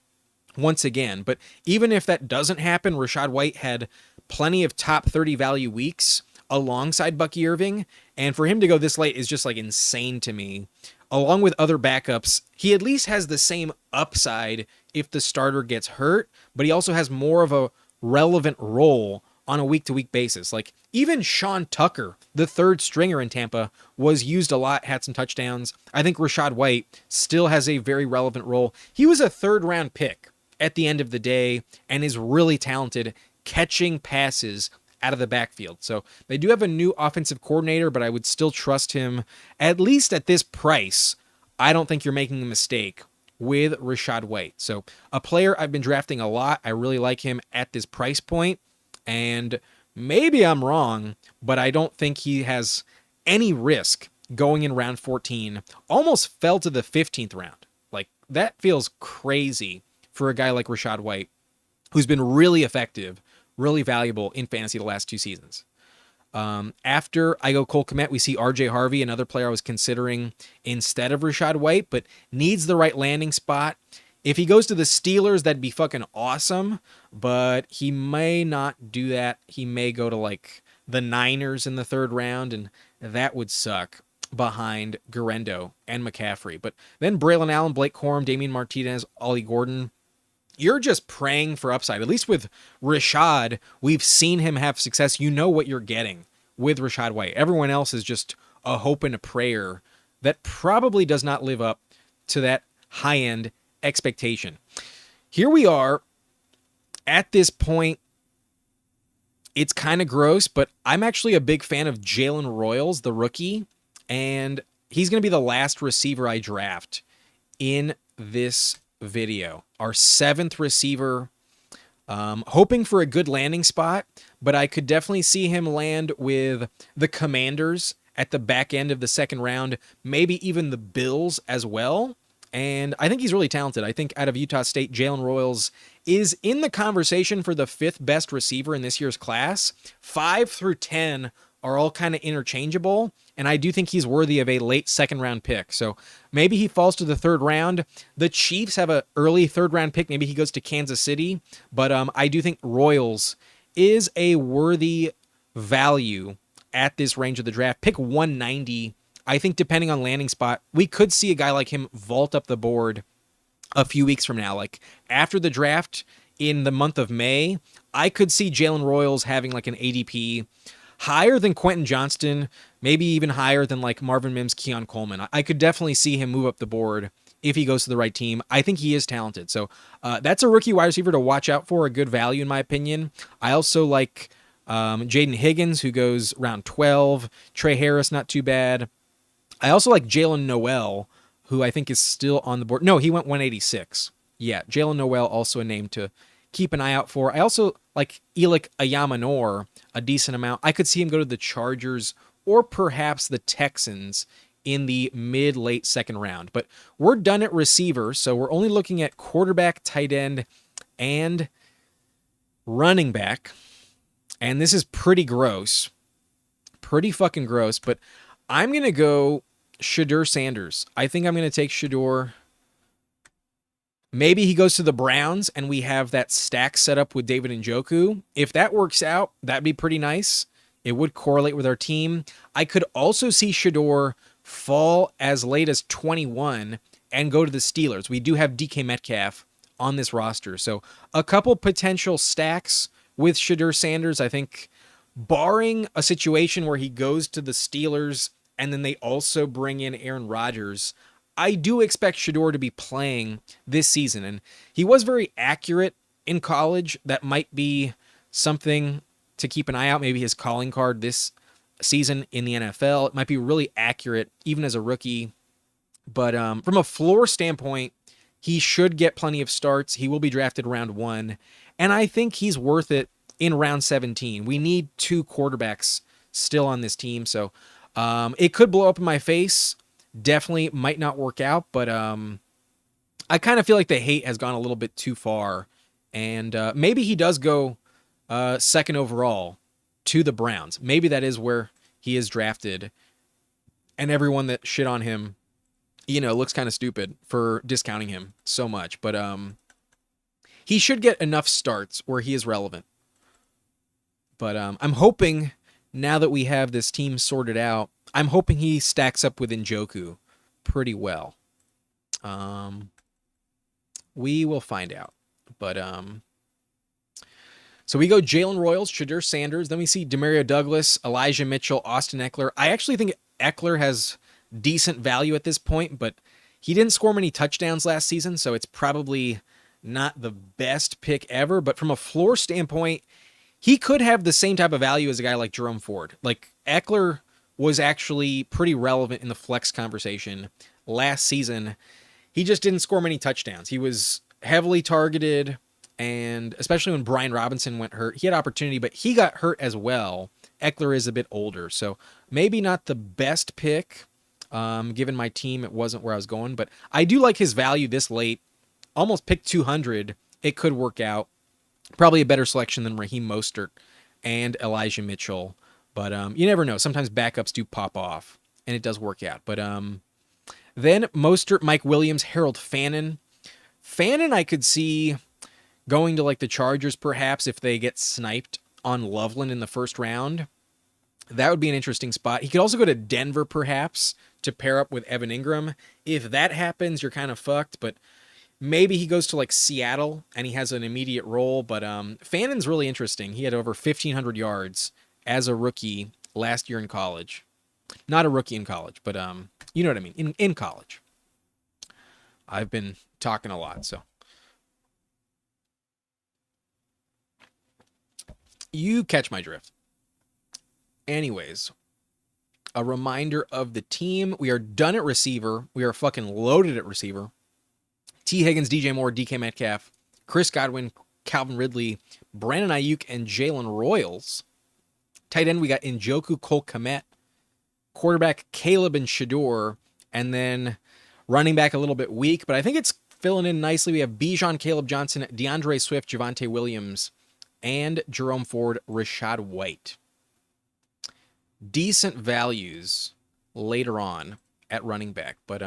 once again. But even if that doesn't happen, Rachaad White had plenty of top 30 value weeks alongside Bucky Irving, and for him to go this late is just like insane to me. Along with other backups, he at least has the same upside if the starter gets hurt, but he also has more of a relevant role on a week-to-week basis. Like, even Sean Tucker, the third stringer in Tampa, was used a lot, had some touchdowns. I think Rachaad White still has a very relevant role. He was a third-round pick at the end of the day and is really talented catching passes out of the backfield. So they do have a new offensive coordinator, but I would still trust him, at least at this price. I don't think you're making a mistake with Rachaad White. So a player I've been drafting a lot. I really like him at this price point, and maybe I'm wrong, but I don't think he has any risk going in round 14. Almost fell to the 15th round. Like, that feels crazy for a guy like Rachaad White, who's been really effective, really valuable in fantasy the last 2 seasons. After I go Cole Kmet, we see RJ Harvey, another player I was considering instead of Rachaad White, but needs the right landing spot. If he goes to the Steelers, that'd be fucking awesome, but he may not do that. He may go to like the Niners in the 3rd round, and that would suck behind Garendo and McCaffrey. But then Braylon Allen, Blake Corum, Damian Martinez, Ollie Gordon. You're just praying for upside. At least with Rachaad, we've seen him have success. You know what you're getting with Rachaad White. Everyone else is just a hope and a prayer that probably does not live up to that high-end expectation. Here we are. At this point, it's kind of gross, but I'm actually a big fan of Jalen Royals, the rookie, and he's going to be the last receiver I draft in this video. Our 7th receiver, hoping for a good landing spot, but I could definitely see him land with the Commanders at the back end of the 2nd round, maybe even the Bills as well. And I think he's really talented. I think out of Utah State, Jalen Royals is in the conversation for the 5th best receiver in this year's class. 5 through 10 are all kind of interchangeable, and I do think he's worthy of a late second round pick. So maybe he falls to the third round. The Chiefs have a early third round pick. Maybe he goes to Kansas City, but I do think Royals is a worthy value at this range of the draft. Pick 190. I think depending on landing spot, we could see a guy like him vault up the board a few weeks from now. Like after the draft in the month of May, I could see Jalen Royals having like an ADP higher than Quentin Johnston, maybe even higher than like Marvin Mims, Keon Coleman. I could definitely see him move up the board if he goes to the right team. I think he is talented. So that's a rookie wide receiver to watch out for, a good value in my opinion. I also like Jaden Higgins, who goes round 12. Trey Harris, not too bad. I also like Jalen Noel, who I think is still on the board. No, he went 186. Yeah, Jalen Noel, also a name to keep an eye out for. I also like Elik Ayamanor a decent amount. I could see him go to the Chargers or perhaps the Texans in the mid-late second round. But we're done at receiver, so we're only looking at quarterback, tight end, and running back. And this is pretty gross. Pretty fucking gross. But I'm going to go Shedeur Sanders. I think I'm going to take Shedeur. Maybe he goes to the Browns and we have that stack set up with David Njoku. If that works out, that'd be pretty nice. It would correlate with our team. I could also see Shedeur fall as late as 21 and go to the Steelers. We do have DK Metcalf on this roster. So a couple potential stacks with Shedeur Sanders. I think barring a situation where he goes to the Steelers and then they also bring in Aaron Rodgers, I do expect Shedeur to be playing this season. And he was very accurate in college. That might be something to keep an eye out. Maybe his calling card this season in the NFL. It might be really accurate even as a rookie. But from a floor standpoint, he should get plenty of starts. He will be drafted round 1. And I think he's worth it in round 17. We need 2 quarterbacks still on this team. So it could blow up in my face. Definitely might not work out, but I kind of feel like the hate has gone a little bit too far. And maybe he does go second overall to the Browns. Maybe that is where he is drafted. And everyone that shit on him, looks kind of stupid for discounting him so much. But he should get enough starts where he is relevant. But I'm hoping now that we have this team sorted out, I'm hoping he stacks up with Njoku pretty well. We will find out. But so we go Jalen Royals, Shedeur Sanders. Then we see Demario Douglas, Elijah Mitchell, Austin Eckler. I actually think Eckler has decent value at this point, but he didn't score many touchdowns last season, so it's probably not the best pick ever. But from a floor standpoint, he could have the same type of value as a guy like Jerome Ford. Like Eckler was actually pretty relevant in the flex conversation last season. He just didn't score many touchdowns. He was heavily targeted, and especially when Brian Robinson went hurt, he had opportunity, but he got hurt as well. Eckler is a bit older, so maybe not the best pick. Given my team, it wasn't where I was going, but I do like his value this late. Almost pick 200. It could work out. Probably a better selection than Raheem Mostert and Elijah Mitchell. But you never know. Sometimes backups do pop off, and it does work out. But then Mostert, Mike Williams, Harold Fannin. Fannin I could see going to like the Chargers perhaps if they get sniped on Loveland in the first round. That would be an interesting spot. He could also go to Denver perhaps to pair up with Evan Ingram. If that happens, you're kind of fucked. But maybe he goes to like Seattle and he has an immediate role. But Fannin's really interesting. He had over 1,500 yards as a rookie last year in college. Not a rookie in college, but you know what I mean, in college. I've been talking a lot, so. You catch my drift. Anyways, a reminder of the team. We are done at receiver. We are fucking loaded at receiver. T. Higgins, DJ Moore, DK Metcalf, Chris Godwin, Calvin Ridley, Brandon Ayuk, and Jalen Royals. Tight end, we got Njoku, Cole Kmet. Quarterback, Caleb and Shedeur. And then running back a little bit weak, but I think it's filling in nicely. We have Bijan, Caleb Johnson, DeAndre Swift, Javonte Williams, and Jerome Ford, Rashad White. decent values later on at running back, but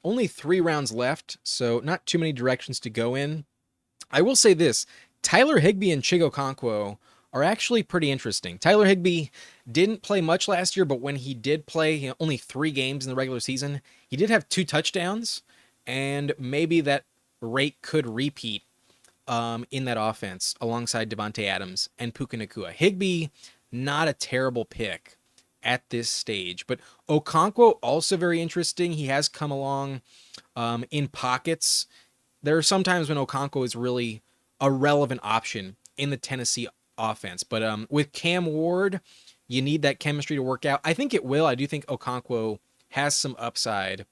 only 3 rounds left, so not too many directions to go in. I will say this, Tyler Higbee and Chig Okonkwo are actually pretty interesting. Tyler Higbee didn't play much last year, but when he did play, only 3 games in the regular season, he did have 2 touchdowns, and maybe that rate could repeat in that offense alongside Devontae Adams and Puka Nacua. Higbee, not a terrible pick at this stage, but Okonkwo also very interesting. He has come along in pockets. There are some times when Okonkwo is really a relevant option in the Tennessee offense, but with Cam Ward, you need that chemistry to work out. I think it will. I do think Okonkwo has some upside.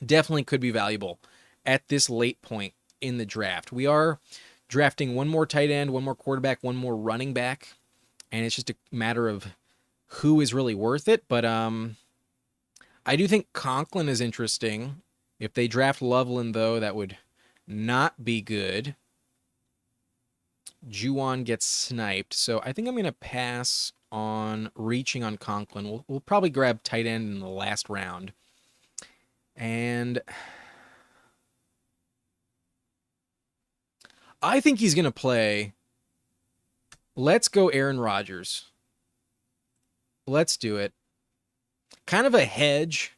Definitely could be valuable at this late point in the draft. We are drafting one more tight end, one more quarterback, one more running back, and it's just a matter of who is really worth it. But I do think Conklin is interesting. If they draft Loveland, though, that would not be good. Juwan gets sniped, so I think I'm going to pass on reaching on Conklin. We'll probably grab tight end in the last round. And I think he's going to play. Let's go Aaron Rodgers. Let's do it. Kind of a hedge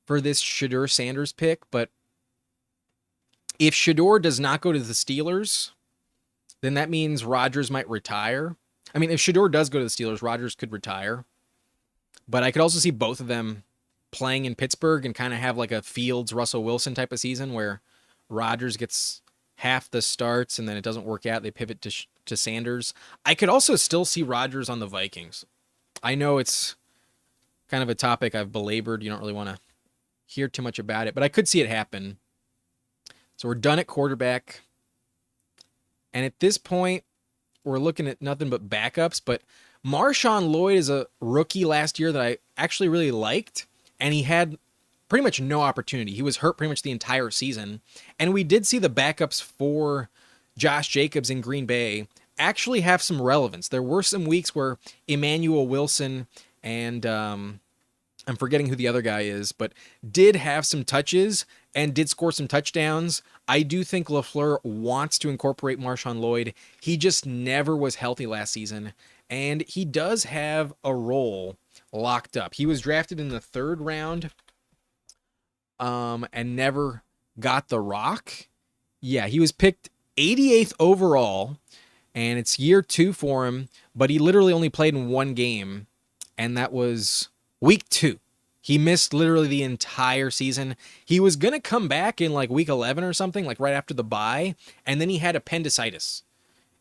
for this Shedeur Sanders pick, but if Shedeur does not go to the Steelers, then that means Rodgers might retire. I mean, if Shedeur does go to the Steelers, Rodgers could retire. But I could also see both of them playing in Pittsburgh and kind of have like a Fields, Russell Wilson type of season where Rodgers gets half the starts and then it doesn't work out. They pivot to Sanders. I could also still see Rodgers on the Vikings. I know it's kind of a topic I've belabored. You don't really want to hear too much about it, but I could see it happen. So we're done at quarterback. And at this point, we're looking at nothing but backups. But Marshawn Lloyd is a rookie last year that I actually really liked. And he had pretty much no opportunity. He was hurt pretty much the entire season. And we did see the backups for Josh Jacobs in Green Bay actually have some relevance. There were some weeks where Emmanuel Wilson and I'm forgetting who the other guy is, but did have some touches and did score some touchdowns. I do think LaFleur wants to incorporate Marshawn Lloyd. He just never was healthy last season, and he does have a role locked up. He was drafted in the 3rd round and never got the rock. Yeah, he was picked 88th overall, and it's year 2 for him, but he literally only played in 1 game, and that was week 2. He missed literally the entire season. He was going to come back in like week 11 or something, like right after the bye, and then he had appendicitis.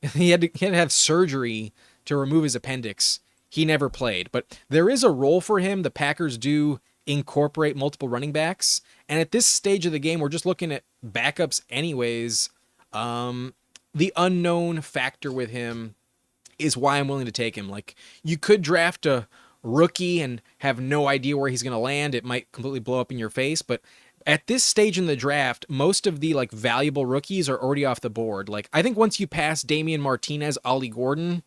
He had to have surgery to remove his appendix. He never played, but there is a role for him. The Packers do incorporate multiple running backs, and at this stage of the game, we're just looking at backups anyways. The unknown factor with him is why I'm willing to take him. Like, you could draft a rookie and have no idea where he's going to land. It might completely blow up in your face, but at this stage in the draft, most of the like valuable rookies are already off the board. Like, I think once you pass Damian Martinez, Ollie Gordon,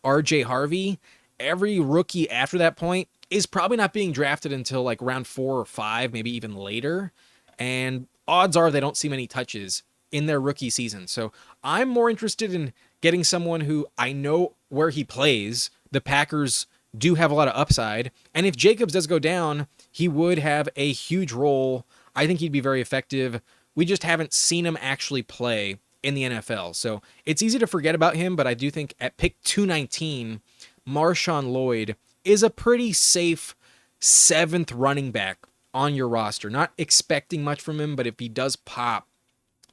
RJ Harvey, every rookie after that point is probably not being drafted until like round 4 or 5, maybe even later. And odds are they don't see many touches in their rookie season. So I'm more interested in getting someone who I know where he plays. The Packers do have a lot of upside. And if Jacobs does go down, he would have a huge role. I think he'd be very effective. We just haven't seen him actually play in the NFL. So it's easy to forget about him, but I do think at pick 219, Marshawn Lloyd is a pretty safe 7th running back on your roster. Not expecting much from him, but if he does pop,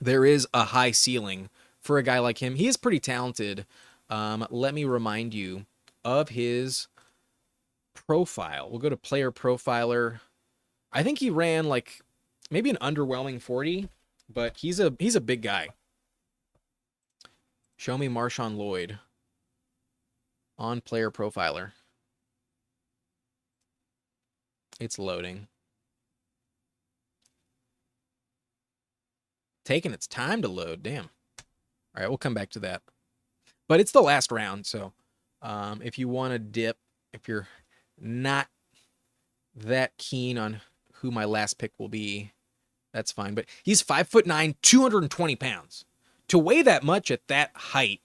there is a high ceiling for a guy like him. He is pretty talented. Let me remind you of his profile. We'll go to player profiler. I think he ran like maybe an underwhelming 40, but he's a big guy. Show me Marshawn Lloyd on player profiler. It's loading. Taking its time to load. Damn. All right, we'll come back to that. But it's the last round, so If you want to dip, if you're not that keen on who my last pick will be, that's fine. But he's 5'9", 220 pounds. To weigh that much at that height,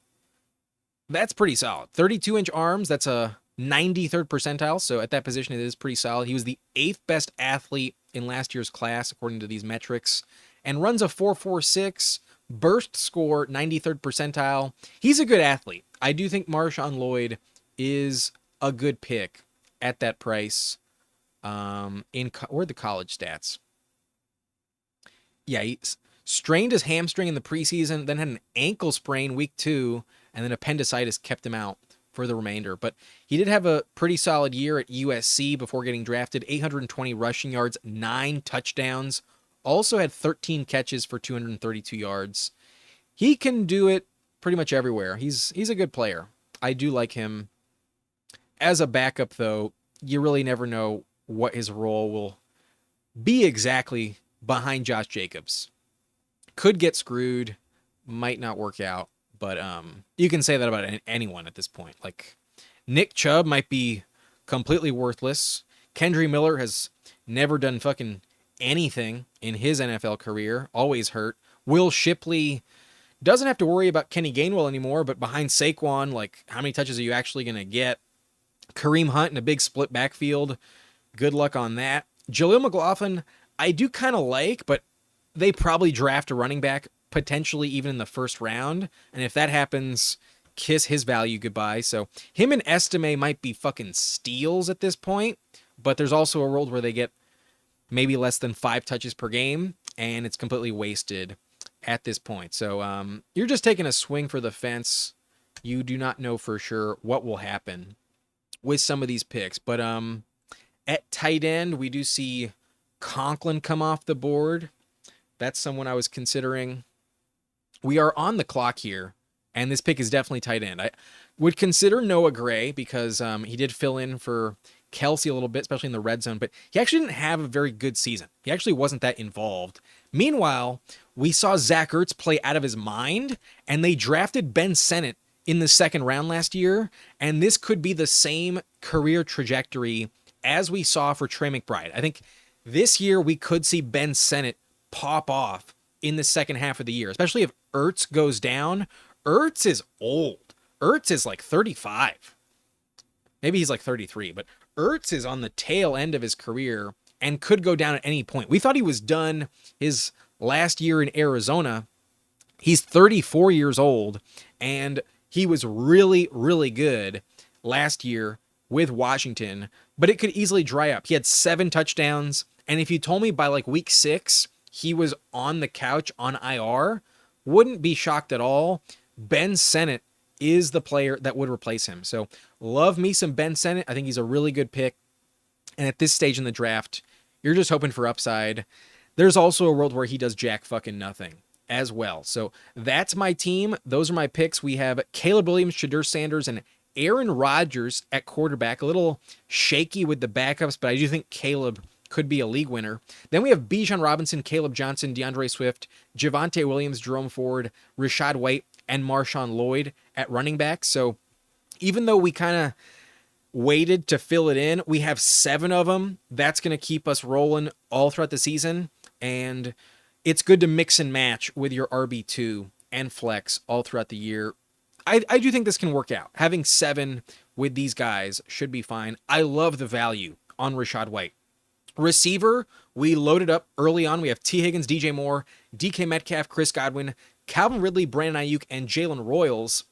that's pretty solid. 32-inch arms, that's a 93rd percentile. So at that position, it is pretty solid. He was the 8th best athlete in last year's class, according to these metrics, and runs a 4.46, burst score, 93rd percentile. He's a good athlete. I do think Marshawn Lloyd is a good pick at that price. Where are the college stats? Yeah, he strained his hamstring in the preseason, then had an ankle sprain week 2, and then appendicitis kept him out for the remainder. But he did have a pretty solid year at USC before getting drafted. 820 rushing yards, 9 touchdowns. Also had 13 catches for 232 yards. He can do it pretty much everywhere. He's a good player. I do like him. As a backup, though, you really never know what his role will be exactly behind Josh Jacobs. Could get screwed, might not work out, but you can say that about anyone at this point. Like, Nick Chubb might be completely worthless. Kendre Miller has never done fucking anything in his NFL career, always hurt. Will Shipley doesn't have to worry about Kenny Gainwell anymore, but behind Saquon, like, how many touches are you actually going to get? Kareem Hunt in a big split backfield, good luck on that. Jaleel McLaughlin, I do kind of like, but they probably draft a running back, potentially even in the first round. And if that happens, kiss his value goodbye. So him and Estime might be fucking steals at this point, but there's also a world where they get maybe less than 5 touches per game, and it's completely wasted at this point. So you're just taking a swing for the fence. You do not know for sure what will happen with some of these picks. But at tight end, we do see Conklin come off the board. That's someone I was considering. We are on the clock here, and this pick is definitely tight end. I would consider Noah Gray because he did fill in for Kelsey a little bit, especially in the red zone, but he actually didn't have a very good season. He actually wasn't that involved. Meanwhile, we saw Zach Ertz play out of his mind, and they drafted Ben Sinnott in the second round last year, and this could be the same career trajectory as we saw for Trey McBride. I think this year we could see Ben Sinnott pop off in the second half of the year, especially if Ertz goes down. Ertz is old. Ertz is like 35. Maybe he's like 33, but Ertz is on the tail end of his career and could go down at any point. We thought he was done his last year in Arizona. He's 34 years old, and he was really, really good last year with Washington, but it could easily dry up. He had 7 touchdowns, and if you told me by like week 6 he was on the couch on IR, wouldn't be shocked at all. Ben Sinnott is the player that would replace him. So love me some Ben Sinnott. I think he's a really good pick. And at this stage in the draft, you're just hoping for upside. There's also a world where he does jack fucking nothing as well. So that's my team. Those are my picks. We have Caleb Williams, Shadur Sanders, and Aaron Rodgers at quarterback. A little shaky with the backups, but I do think Caleb could be a league winner. Then we have Bijan Robinson, Caleb Johnson, DeAndre Swift, Javonte Williams, Jerome Ford, Rachaad White, and Marshawn Lloyd at running back. So even though we kind of waited to fill it in, we have 7 of them. That's going to keep us rolling all throughout the season. And it's good to mix and match with your RB2 and flex all throughout the year. I do think this can work out. Having 7 with these guys should be fine. I love the value on Rachaad White. Receiver, we loaded up early on. We have T. Higgins, DJ Moore, DK Metcalf, Chris Godwin, Calvin Ridley, Brandon Ayuk, and Jalen Royals.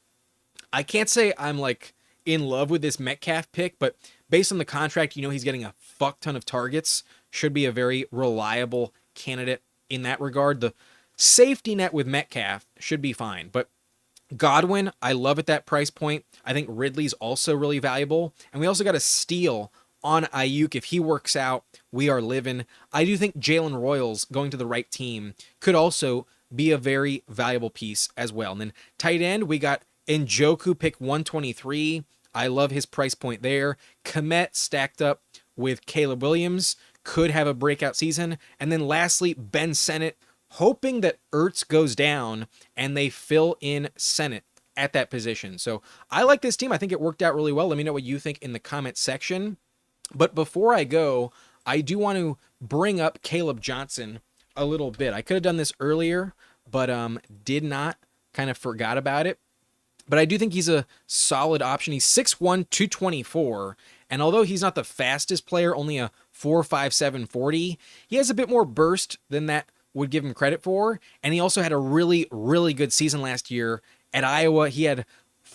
I can't say I'm like in love with this Metcalf pick, but based on the contract, you know he's getting a fuck ton of targets. Should be a very reliable candidate in that regard. The safety net with Metcalf should be fine, but Godwin, I love at that price point. I think Ridley's also really valuable, and we also got a steal on Ayuk. If he works out, we are living. I do think Jalen Royals going to the right team could also be a very valuable piece as well. And then tight end, we got Njoku pick 123. I love his price point there. Kmet stacked up with Caleb Williams, could have a breakout season. And then lastly, Ben Sinnott, hoping that Ertz goes down and they fill in Sinnott at that position. So I like this team. I think it worked out really well. Let me know what you think in the comment section. But before I go, I do want to bring up Caleb Johnson a little bit. I could have done this earlier, but did not, kind of forgot about it. But I do think he's a solid option. He's 6'1", 224, and although he's not the fastest player, only a 4.57 40, he has a bit more burst than that would give him credit for, and he also had a really, really good season last year at Iowa. He had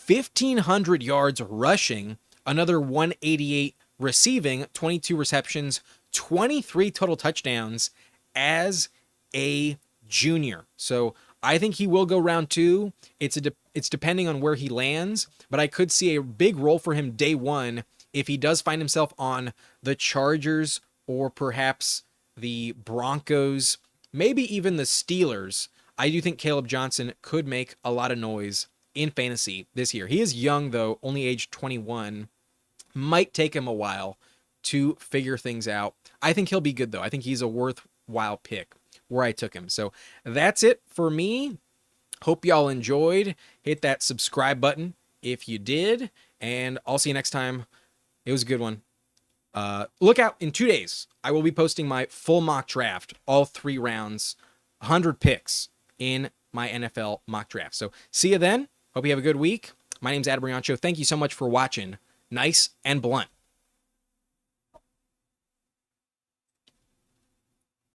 1,500 yards rushing, another 188 receiving, 22 receptions, 23 total touchdowns as a junior. So I think he will go round 2. It's depending on where he lands, but I could see a big role for him day 1 if he does find himself on the Chargers or perhaps the Broncos, maybe even the Steelers. I do think Caleb Johnson could make a lot of noise in fantasy this year. He is young, though, only age 21. Might take him a while to figure things out. I think he'll be good, though. I think he's a worthwhile pick where I took him. So that's it for me. Hope y'all enjoyed. Hit that subscribe button if you did, and I'll see you next time. It was a good one. Look out in 2 days. I will be posting my full mock draft, all 3 rounds, 100 picks in my NFL mock draft. So see you then. Hope you have a good week. My name's Adam Briancho. Thank you so much for watching. Nice and blunt.